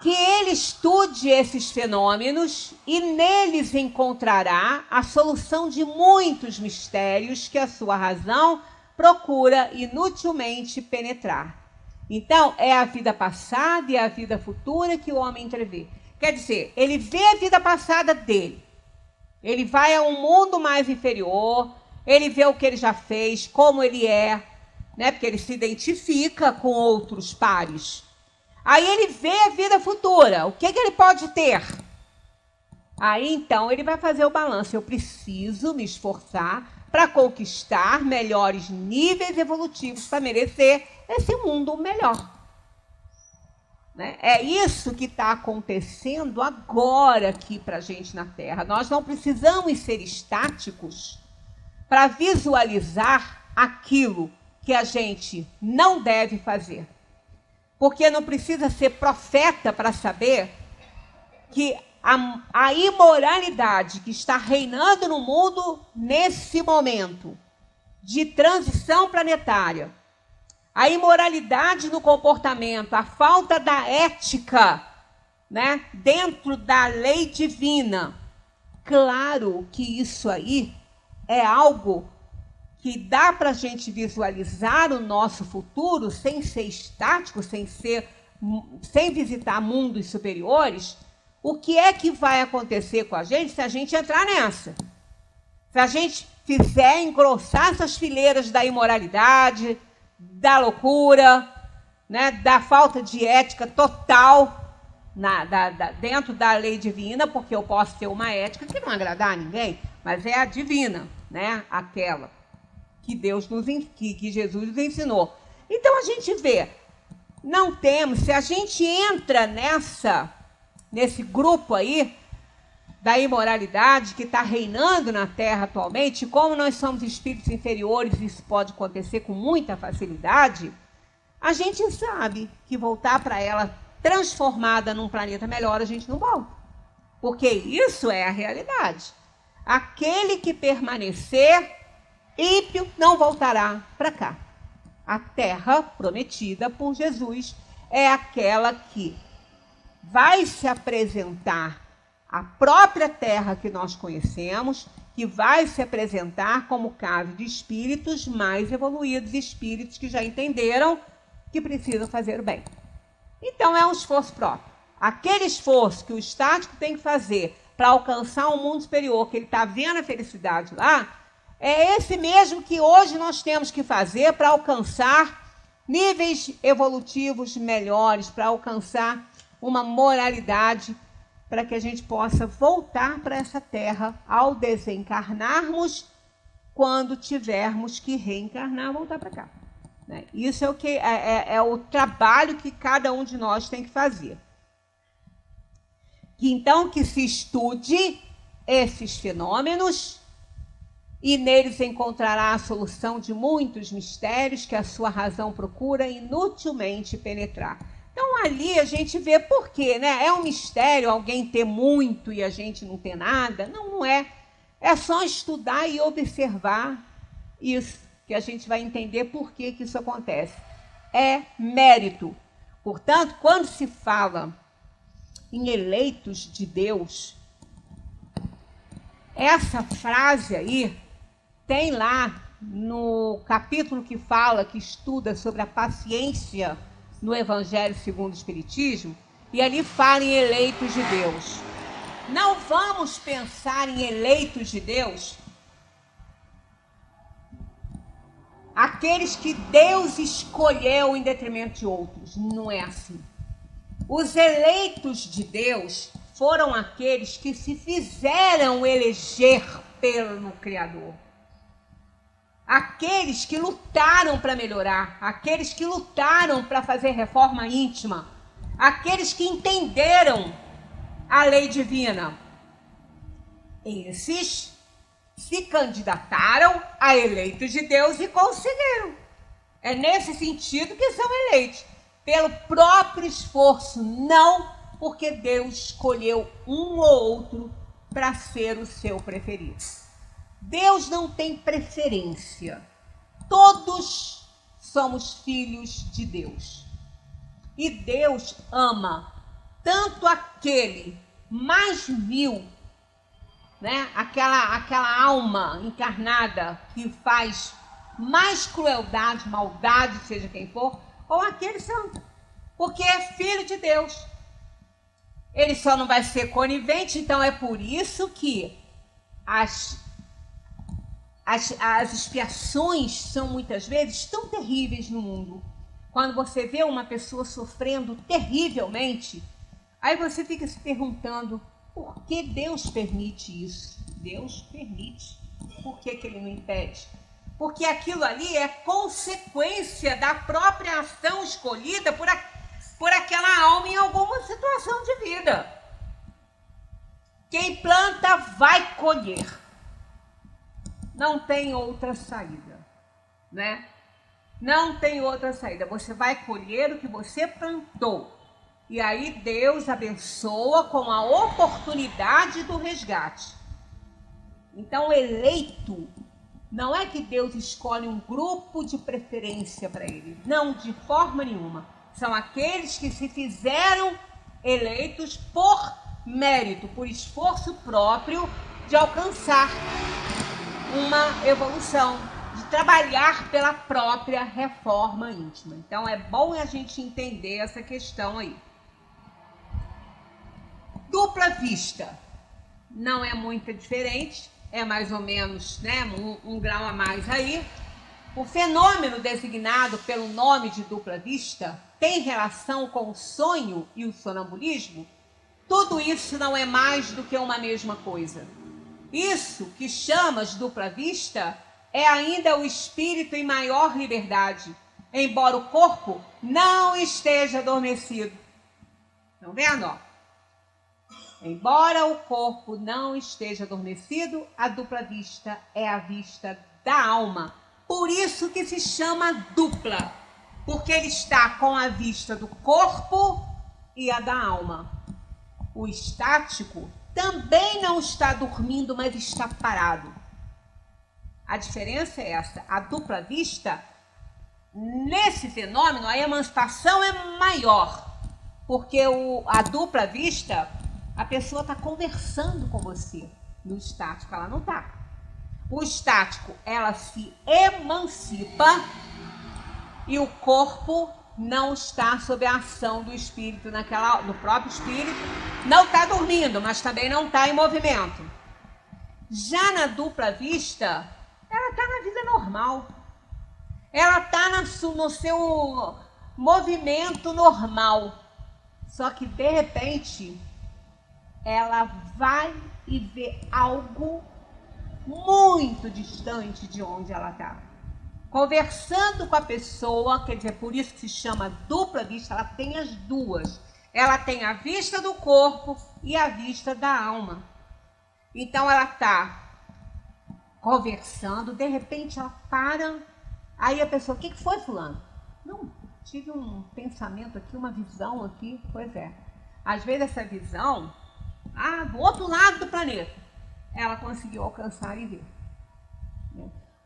que ele estude esses fenômenos e neles encontrará a solução de muitos mistérios que a sua razão procura inutilmente penetrar. Então, é a vida passada e a vida futura que o homem entrevê. Quer dizer, ele vê a vida passada dele. Ele vai a um mundo mais inferior, ele vê o que ele já fez, como ele é, né? Porque ele se identifica com outros pares. Aí ele vê a vida futura, o que ele pode ter? Aí então ele vai fazer o balanço. Eu preciso me esforçar para conquistar melhores níveis evolutivos para merecer esse mundo melhor. Né? É isso que está acontecendo agora aqui para a gente na Terra. Nós não precisamos ser estáticos para visualizar aquilo que a gente não deve fazer. Porque não precisa ser profeta para saber que a imoralidade que está reinando no mundo nesse momento de transição planetária, a imoralidade no comportamento, a falta da ética, né, dentro da lei divina, claro que isso aí é algo que dá para a gente visualizar o nosso futuro sem ser estático, sem visitar mundos superiores. O que é que vai acontecer com a gente se a gente entrar nessa? Se a gente fizer engrossar essas fileiras da imoralidade, da loucura, né, da falta de ética total dentro da lei divina, porque eu posso ter uma ética que não agradar a ninguém, mas é a divina, né, aquela que Jesus nos ensinou. Então a gente vê, não temos, se a gente entra nesse grupo aí da imoralidade que está reinando na Terra atualmente, como nós somos espíritos inferiores, isso pode acontecer com muita facilidade, a gente sabe que voltar para ela transformada num planeta melhor, a gente não volta. Porque isso é a realidade. Aquele que permanecer ímpio não voltará para cá. A terra prometida por Jesus é aquela que vai se apresentar, a própria terra que nós conhecemos, que vai se apresentar como casa de espíritos mais evoluídos, espíritos que já entenderam que precisam fazer o bem. Então é um esforço próprio. Aquele esforço que o estático tem que fazer para alcançar um mundo superior, que ele está vendo a felicidade lá, é esse mesmo que hoje nós temos que fazer para alcançar níveis evolutivos melhores, para alcançar uma moralidade, para que a gente possa voltar para essa terra ao desencarnarmos, quando tivermos que reencarnar, voltar para cá. Né? Isso é o que é o trabalho que cada um de nós tem que fazer. Então, que se estude esses fenômenos e neles encontrará a solução de muitos mistérios que a sua razão procura inutilmente penetrar. Então, ali a gente vê por quê, né? É um mistério alguém ter muito e a gente não ter nada? Não, não é. É só estudar e observar isso, que a gente vai entender por que isso acontece. É mérito. Portanto, quando se fala em eleitos de Deus, essa frase aí tem lá no capítulo que fala, que estuda sobre a paciência no Evangelho segundo o Espiritismo, e ali fala em eleitos de Deus. Não vamos pensar em eleitos de Deus aqueles que Deus escolheu em detrimento de outros. Não é assim. Os eleitos de Deus foram aqueles que se fizeram eleger pelo Criador. Aqueles que lutaram para melhorar, aqueles que lutaram para fazer reforma íntima, aqueles que entenderam a lei divina. Esses se candidataram a eleitos de Deus e conseguiram. É nesse sentido que são eleitos, pelo próprio esforço, não porque Deus escolheu um ou outro para ser o seu preferido. Deus não tem preferência. Todos somos filhos de Deus. E Deus ama tanto aquele mais vil, né? Aquela alma encarnada que faz mais crueldade, maldade, seja quem for, ou aquele santo, porque é filho de Deus. Ele só não vai ser conivente, então é por isso que as expiações são muitas vezes tão terríveis no mundo. Quando você vê uma pessoa sofrendo terrivelmente, aí você fica se perguntando, por que Deus permite isso? Deus permite. Por que ele não impede? Porque aquilo ali é consequência da própria ação escolhida por aquela alma em alguma situação de vida. Quem planta vai colher. Não tem outra saída, né? Não tem outra saída. Você vai colher o que você plantou. E aí Deus abençoa com a oportunidade do resgate. Então, eleito, não é que Deus escolhe um grupo de preferência para ele. Não, de forma nenhuma. São aqueles que se fizeram eleitos por mérito, por esforço próprio de alcançar uma evolução, de trabalhar pela própria reforma íntima. Então é bom a gente entender essa questão aí. Dupla vista não é muito diferente, é mais ou menos, né, um grau a mais aí. O fenômeno designado pelo nome de dupla vista tem relação com o sonho e o sonambulismo? Tudo isso não é mais do que uma mesma coisa. Isso que chamas dupla vista é ainda o espírito em maior liberdade, embora o corpo não esteja adormecido. Estão vendo? Ó? Embora o corpo não esteja adormecido, a dupla vista é a vista da alma. Por isso que se chama dupla, porque ele está com a vista do corpo e a da alma. O estático também não está dormindo, mas está parado. A diferença é essa. A dupla vista, nesse fenômeno, a emancipação é maior, porque a dupla vista, a pessoa está conversando com você. No estático, ela não está. O estático, ela se emancipa e o corpo não está sob a ação do espírito, do próprio espírito. Não está dormindo, mas também não está em movimento. Já na dupla vista, ela está na vida normal. Ela está no seu movimento normal. Só que, de repente, ela vai e vê algo muito distante de onde ela está. Conversando com a pessoa, quer dizer, por isso que se chama dupla vista, ela tem as duas. Ela tem a vista do corpo e a vista da alma. Então ela está conversando, de repente ela para, aí a pessoa, o que foi, fulano? Não, tive um pensamento aqui, uma visão aqui. Pois é, às vezes essa visão, do outro lado do planeta, ela conseguiu alcançar e ver.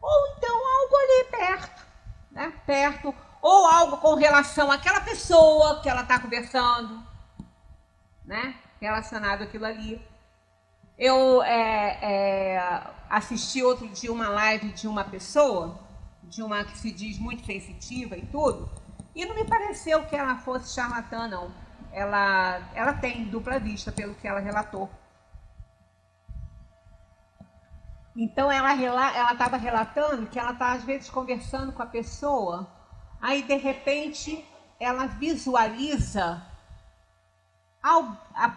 Ou então algo ali perto, né? Perto, ou algo com relação àquela pessoa que ela está conversando, né? Relacionado àquilo ali. Eu assisti outro dia uma live de uma pessoa, de uma que se diz muito sensitiva e tudo, e não me pareceu que ela fosse charlatã, não. Ela tem dupla vista, pelo que ela relatou. Então ela estava relatando que ela está às vezes conversando com a pessoa, aí de repente ela visualiza,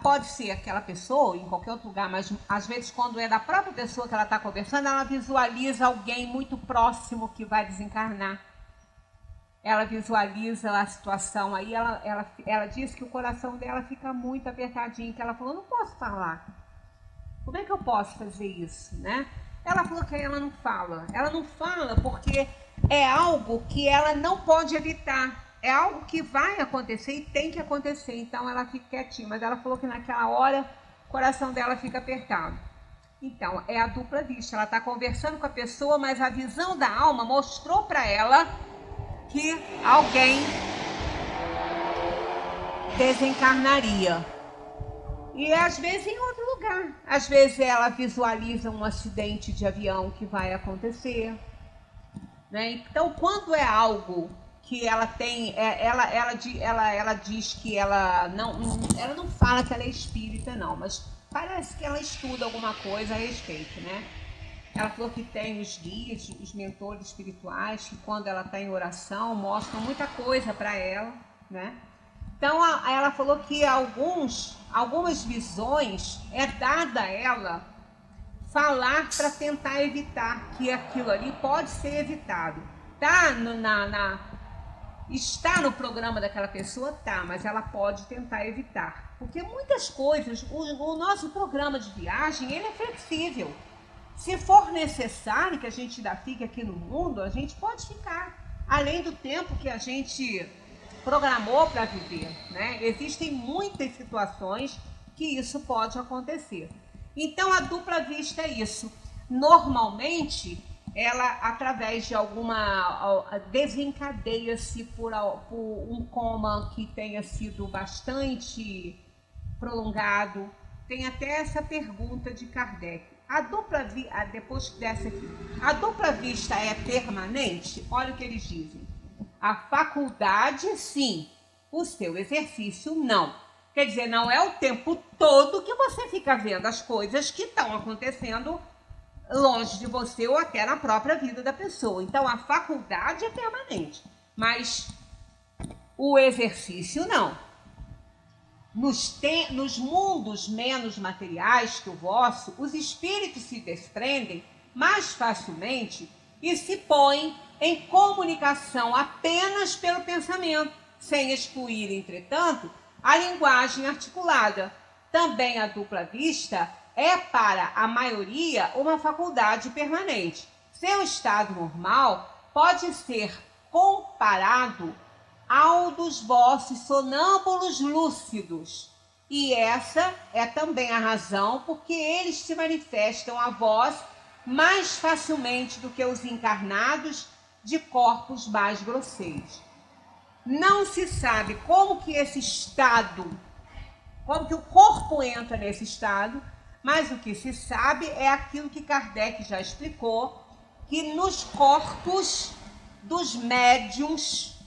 pode ser aquela pessoa em qualquer outro lugar, mas às vezes quando é da própria pessoa que ela está conversando, ela visualiza alguém muito próximo que vai desencarnar. Ela visualiza a situação, aí ela diz que o coração dela fica muito apertadinho, que ela falou, não posso falar. Como é que eu posso fazer isso, né? Ela falou que ela não fala. Ela não fala porque é algo que ela não pode evitar. É algo que vai acontecer e tem que acontecer. Então ela fica quietinha. Mas ela falou que naquela hora o coração dela fica apertado. Então é a dupla vista. Ela está conversando com a pessoa, mas a visão da alma mostrou para ela que alguém desencarnaria. E às vezes em outro lugar. Às vezes ela visualiza um acidente de avião que vai acontecer. Né? Então, quando é algo que ela tem, ela diz que ela não fala que ela é espírita, não, mas parece que ela estuda alguma coisa a respeito, né? Ela falou que tem os guias, os mentores espirituais, que quando ela está em oração mostram muita coisa para ela, né? Então, ela falou que algumas visões é dada a ela falar para tentar evitar, que aquilo ali pode ser evitado. Está no programa daquela pessoa? Tá, mas ela pode tentar evitar. Porque muitas coisas, o nosso programa de viagem, ele é flexível. Se for necessário que a gente ainda fique aqui no mundo, a gente pode ficar, além do tempo que a gente programou para viver, né? Existem muitas situações que isso pode acontecer. Então, a dupla vista é isso. Normalmente, ela, através de alguma... desencadeia-se por um coma que tenha sido bastante prolongado. Tem até essa pergunta de Kardec. Depois dessa aqui, a dupla vista é permanente? Olha o que eles dizem. A faculdade, sim. O seu exercício, não. Quer dizer, não é o tempo todo que você fica vendo as coisas que estão acontecendo longe de você ou até na própria vida da pessoa. Então, a faculdade é permanente, mas o exercício não. Nos mundos menos materiais que o vosso, os espíritos se desprendem mais facilmente e se põem em comunicação apenas pelo pensamento, sem excluir, entretanto, a linguagem articulada. Também a dupla vista é, para a maioria, uma faculdade permanente. Seu estado normal pode ser comparado ao dos vossos sonâmbulos lúcidos. E essa é também a razão porque eles se manifestam a vós mais facilmente do que os encarnados de corpos mais grosseiros. Não se sabe como que esse estado, como que o corpo entra nesse estado, mas o que se sabe é aquilo que Kardec já explicou, que nos corpos dos médiuns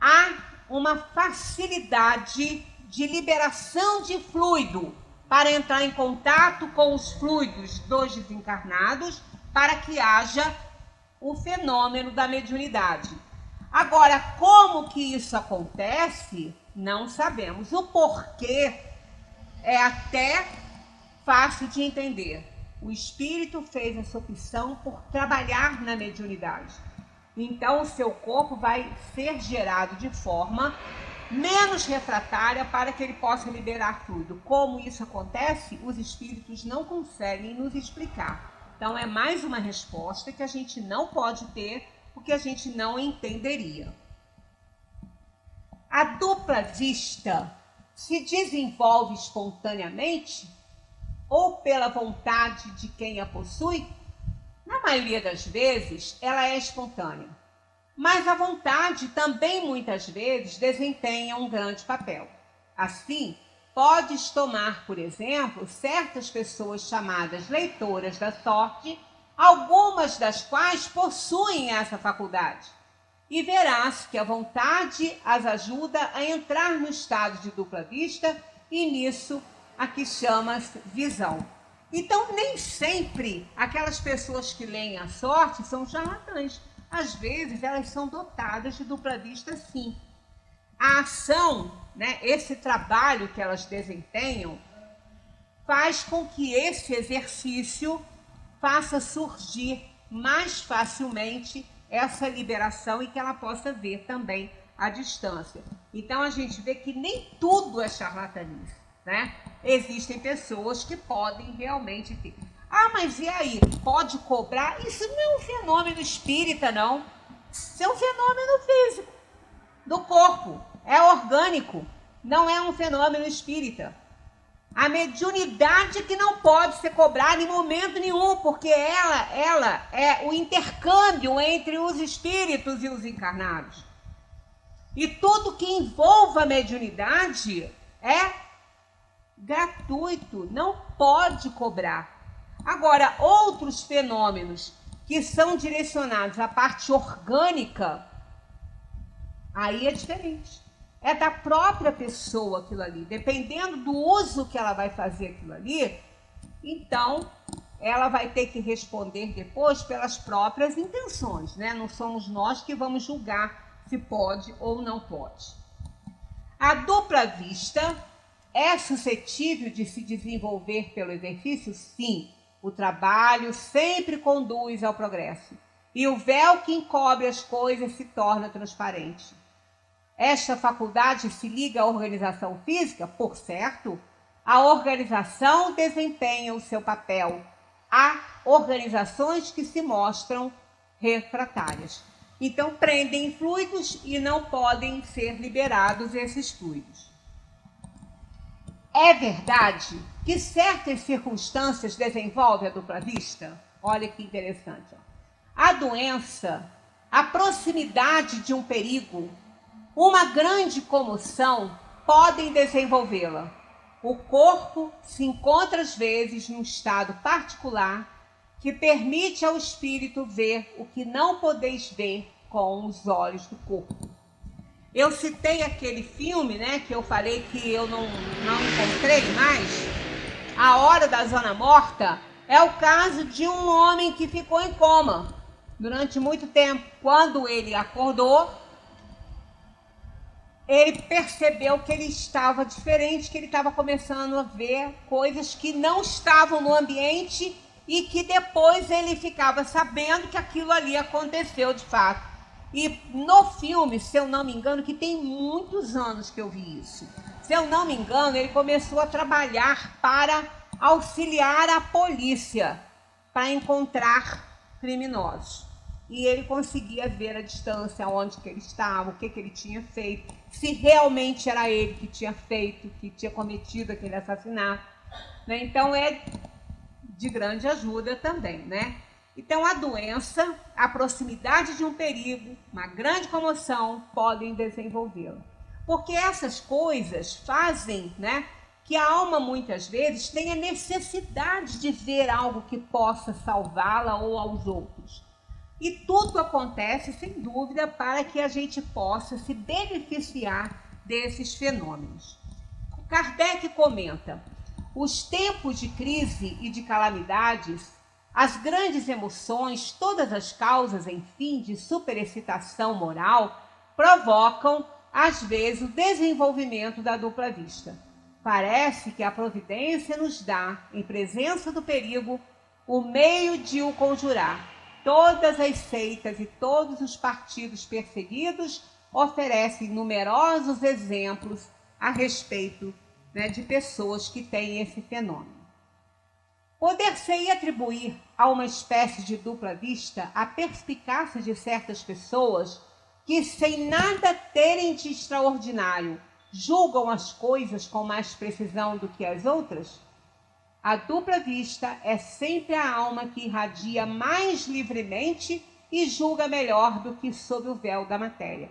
há uma facilidade de liberação de fluido para entrar em contato com os fluidos dos desencarnados, para que haja o fenômeno da mediunidade. Agora, como que isso acontece, não sabemos. O porquê é até fácil de entender. O espírito fez essa opção por trabalhar na mediunidade. Então, o seu corpo vai ser gerado de forma menos refratária para que ele possa liberar tudo. Como isso acontece, os espíritos não conseguem nos explicar. Então, é mais uma resposta que a gente não pode ter, porque a gente não entenderia. A dupla vista se desenvolve espontaneamente ou pela vontade de quem a possui? Na maioria das vezes, ela é espontânea. Mas a vontade também, muitas vezes, desempenha um grande papel. Assim, podes tomar, por exemplo, certas pessoas chamadas leitoras da sorte, algumas das quais possuem essa faculdade. E verás que a vontade as ajuda a entrar no estado de dupla vista e nisso a que chamas visão. Então, nem sempre aquelas pessoas que leem a sorte são charlatãs. Às vezes, elas são dotadas de dupla vista, sim. A ação, né, esse trabalho que elas desempenham, faz com que esse exercício faça surgir mais facilmente essa liberação e que ela possa ver também à distância. Então, a gente vê que nem tudo é charlatanice, né? Existem pessoas que podem realmente ter. Ah, mas e aí? Pode cobrar? Isso não é um fenômeno espírita, não. Isso é um fenômeno físico do corpo. É orgânico. Não é um fenômeno espírita. A mediunidade que não pode ser cobrada em momento nenhum, porque ela é o intercâmbio entre os espíritos e os encarnados. E tudo que envolva a mediunidade é gratuito, não pode cobrar. Agora, outros fenômenos que são direcionados à parte orgânica, aí é diferente. É da própria pessoa aquilo ali. Dependendo do uso que ela vai fazer aquilo ali, então ela vai ter que responder depois pelas próprias intenções, né? Não somos nós que vamos julgar se pode ou não pode. A dupla vista é suscetível de se desenvolver pelo exercício? Sim. O trabalho sempre conduz ao progresso. E o véu que encobre as coisas se torna transparente. Esta faculdade se liga à organização física? Por certo, a organização desempenha o seu papel. Há organizações que se mostram refratárias. Então, prendem fluidos e não podem ser liberados esses fluidos. É verdade que certas circunstâncias desenvolvem a dupla vista? Olha que interessante. A doença, a proximidade de um perigo, uma grande comoção podem desenvolvê-la. O corpo se encontra às vezes num estado particular que permite ao espírito ver o que não podeis ver com os olhos do corpo. Eu citei aquele filme, né, que eu falei que eu não encontrei mais, A Hora da Zona Morta. É o caso de um homem que ficou em coma durante muito tempo. Quando ele acordou, ele percebeu que ele estava diferente, que ele estava começando a ver coisas que não estavam no ambiente e que depois ele ficava sabendo que aquilo ali aconteceu de fato. E no filme, se eu não me engano, que tem muitos anos que eu vi isso, se eu não me engano, ele começou a trabalhar para auxiliar a polícia para encontrar criminosos. E ele conseguia ver a distância, onde que ele estava, o que ele tinha feito, se realmente era ele que tinha feito, que tinha cometido aquele assassinato, né? Então é de grande ajuda também, né? Então a doença, a proximidade de um perigo, uma grande comoção podem desenvolvê-la. Porque essas coisas fazem, né, que a alma muitas vezes tenha necessidade de ver algo que possa salvá-la ou aos outros. E tudo acontece, sem dúvida, para que a gente possa se beneficiar desses fenômenos. Kardec comenta: os tempos de crise e de calamidades, as grandes emoções, todas as causas, enfim, de superexcitação moral, provocam, às vezes, o desenvolvimento da dupla vista. Parece que a providência nos dá, em presença do perigo, o meio de o conjurar. Todas as seitas e todos os partidos perseguidos oferecem numerosos exemplos a respeito, né, de pessoas que têm esse fenômeno. Poder-se atribuir a uma espécie de dupla vista a perspicácia de certas pessoas que, sem nada terem de extraordinário, julgam as coisas com mais precisão do que as outras? A dupla vista é sempre a alma que irradia mais livremente e julga melhor do que sob o véu da matéria.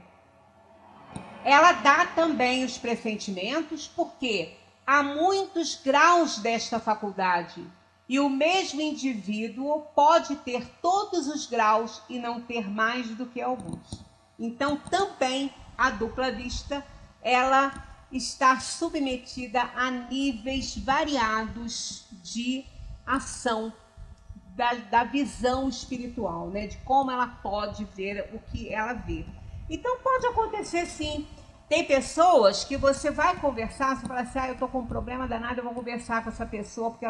Ela dá também os pressentimentos, porque há muitos graus desta faculdade, e o mesmo indivíduo pode ter todos os graus e não ter mais do que alguns. Então, também a dupla vista, ela está submetida a níveis variados de ação da visão espiritual, né? De como ela pode ver o que ela vê. Então, pode acontecer sim. Tem pessoas que você vai conversar, você fala assim, eu estou com um problema danado, eu vou conversar com essa pessoa, porque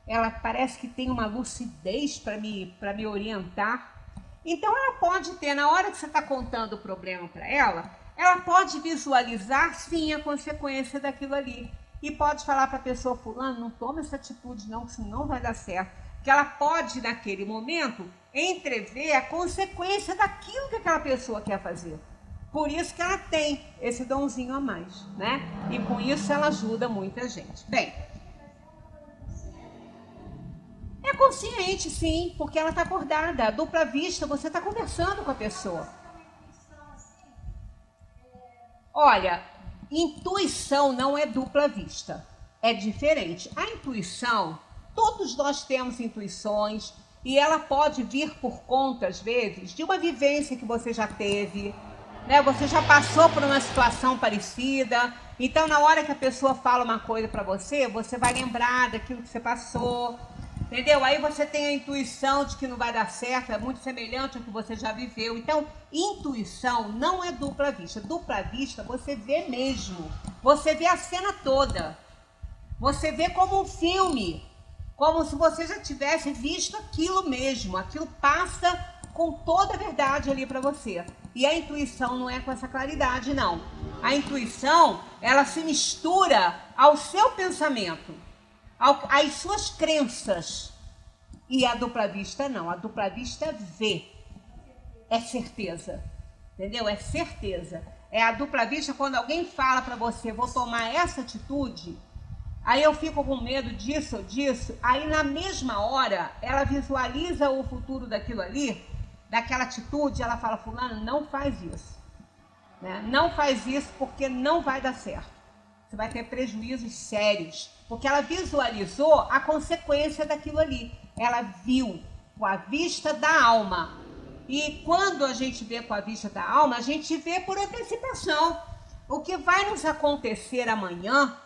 ela parece que tem uma lucidez para me orientar. Então, ela pode ter, na hora que você está contando o problema para ela pode visualizar, sim, a consequência daquilo ali. E pode falar para a pessoa, fulano, não toma essa atitude não, que senão não vai dar certo. Que ela pode, naquele momento, entrever a consequência daquilo que aquela pessoa quer fazer. Por isso que ela tem esse donzinho a mais, né? E com isso ela ajuda muita gente. Bem, é consciente, sim, porque ela está acordada. A dupla vista, você está conversando com a pessoa. Olha, intuição não é dupla vista. é diferente. A intuição, todos nós temos intuições, e ela pode vir por conta, às vezes, de uma vivência que você já teve, né? Você já passou por uma situação parecida, então na hora que a pessoa fala uma coisa para você, você vai lembrar daquilo que você passou, entendeu? Aí você tem a intuição de que não vai dar certo, é muito semelhante ao que você já viveu. Então, intuição não é dupla vista. Dupla vista, você vê mesmo, você vê a cena toda, você vê como um filme, como se você já tivesse visto aquilo mesmo, aquilo passa com toda a verdade ali para você. E a intuição não é com essa claridade, não. A intuição, ela se mistura ao seu pensamento, às suas crenças. E a dupla vista não, a dupla vista vê, é certeza, entendeu? É certeza. É a dupla vista quando alguém fala para você, vou tomar essa atitude, aí eu fico com medo disso ou disso, aí na mesma hora ela visualiza o futuro daquilo ali, daquela atitude, ela fala, fulano, não faz isso, né? Não faz isso porque não vai dar certo. Você vai ter prejuízos sérios, porque ela visualizou a consequência daquilo ali. Ela viu com a vista da alma. E quando a gente vê com a vista da alma, a gente vê por antecipação. O que vai nos acontecer amanhã,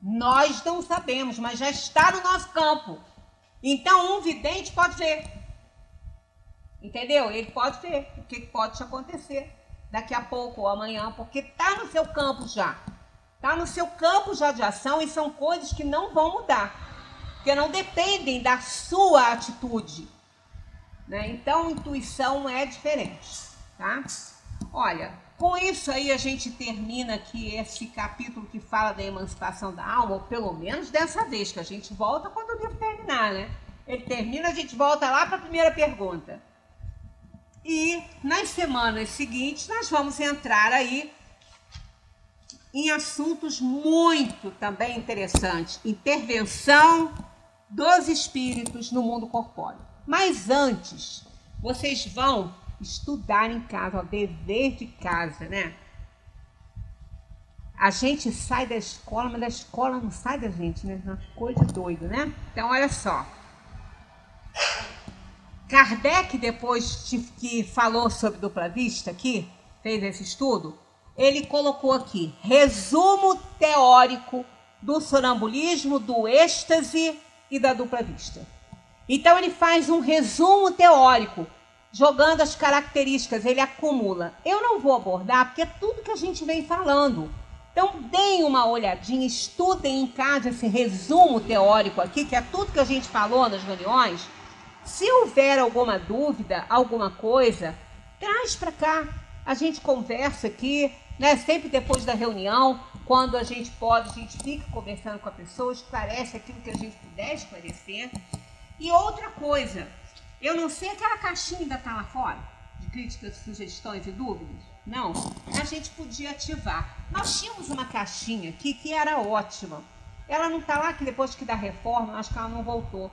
nós não sabemos, mas já está no nosso campo. Então, um vidente pode ver. Entendeu? Ele pode ver o que pode te acontecer daqui a pouco ou amanhã, porque está no seu campo já. Está no seu campo já de ação e são coisas que não vão mudar, porque não dependem da sua atitude, né? Então, intuição é diferente, tá? Olha, com isso aí a gente termina aqui esse capítulo que fala da emancipação da alma, ou pelo menos dessa vez, que a gente volta quando o livro terminar, né? Ele termina, a gente volta lá para a primeira pergunta. E nas semanas seguintes nós vamos entrar aí em assuntos muito também interessantes. Intervenção dos espíritos no mundo corpóreo. Mas antes, vocês vão estudar em casa, ó, dever de casa, né? A gente sai da escola, mas da escola não sai da gente, né? Uma coisa doida, né? Então, olha só. Kardec, depois que falou sobre dupla vista aqui, fez esse estudo, ele colocou aqui, resumo teórico do sonambulismo, do êxtase e da dupla vista. Então ele faz um resumo teórico, jogando as características, ele acumula. Eu não vou abordar, porque é tudo que a gente vem falando. Então deem uma olhadinha, estudem em casa esse resumo teórico aqui, que é tudo que a gente falou nas reuniões. Se houver alguma dúvida, alguma coisa, traz para cá. A gente conversa aqui, né? Sempre depois da reunião, quando a gente pode, a gente fica conversando com a pessoa, esclarece aquilo que a gente puder esclarecer. E outra coisa, eu não sei, aquela caixinha ainda está lá fora, de críticas, sugestões e dúvidas? Não, a gente podia ativar. Nós tínhamos uma caixinha aqui que era ótima. Ela não está lá, que depois que da reforma, acho que ela não voltou.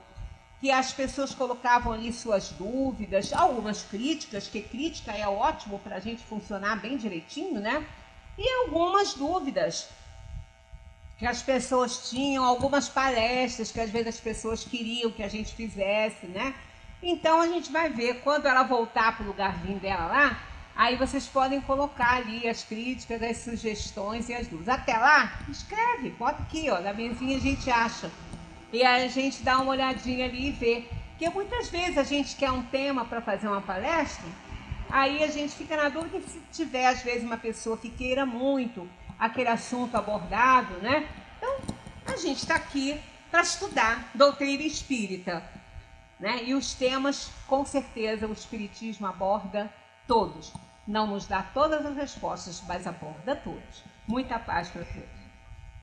Que as pessoas colocavam ali suas dúvidas, algumas críticas, que crítica é ótimo para a gente funcionar bem direitinho, né? E algumas dúvidas que as pessoas tinham, algumas palestras que às vezes as pessoas queriam que a gente fizesse, né? Então a gente vai ver, quando ela voltar para o lugarzinho dela lá, aí vocês podem colocar ali as críticas, as sugestões e as dúvidas. Até lá, escreve, bota aqui, ó, na mesinha a gente acha. E aí a gente dá uma olhadinha ali e vê. Porque muitas vezes a gente quer um tema para fazer uma palestra, aí a gente fica na dúvida se tiver, às vezes, uma pessoa que queira muito aquele assunto abordado, né? Então, a gente está aqui para estudar doutrina espírita, né? E os temas, com certeza, o espiritismo aborda todos. Não nos dá todas as respostas, mas aborda todos. Muita paz para todos.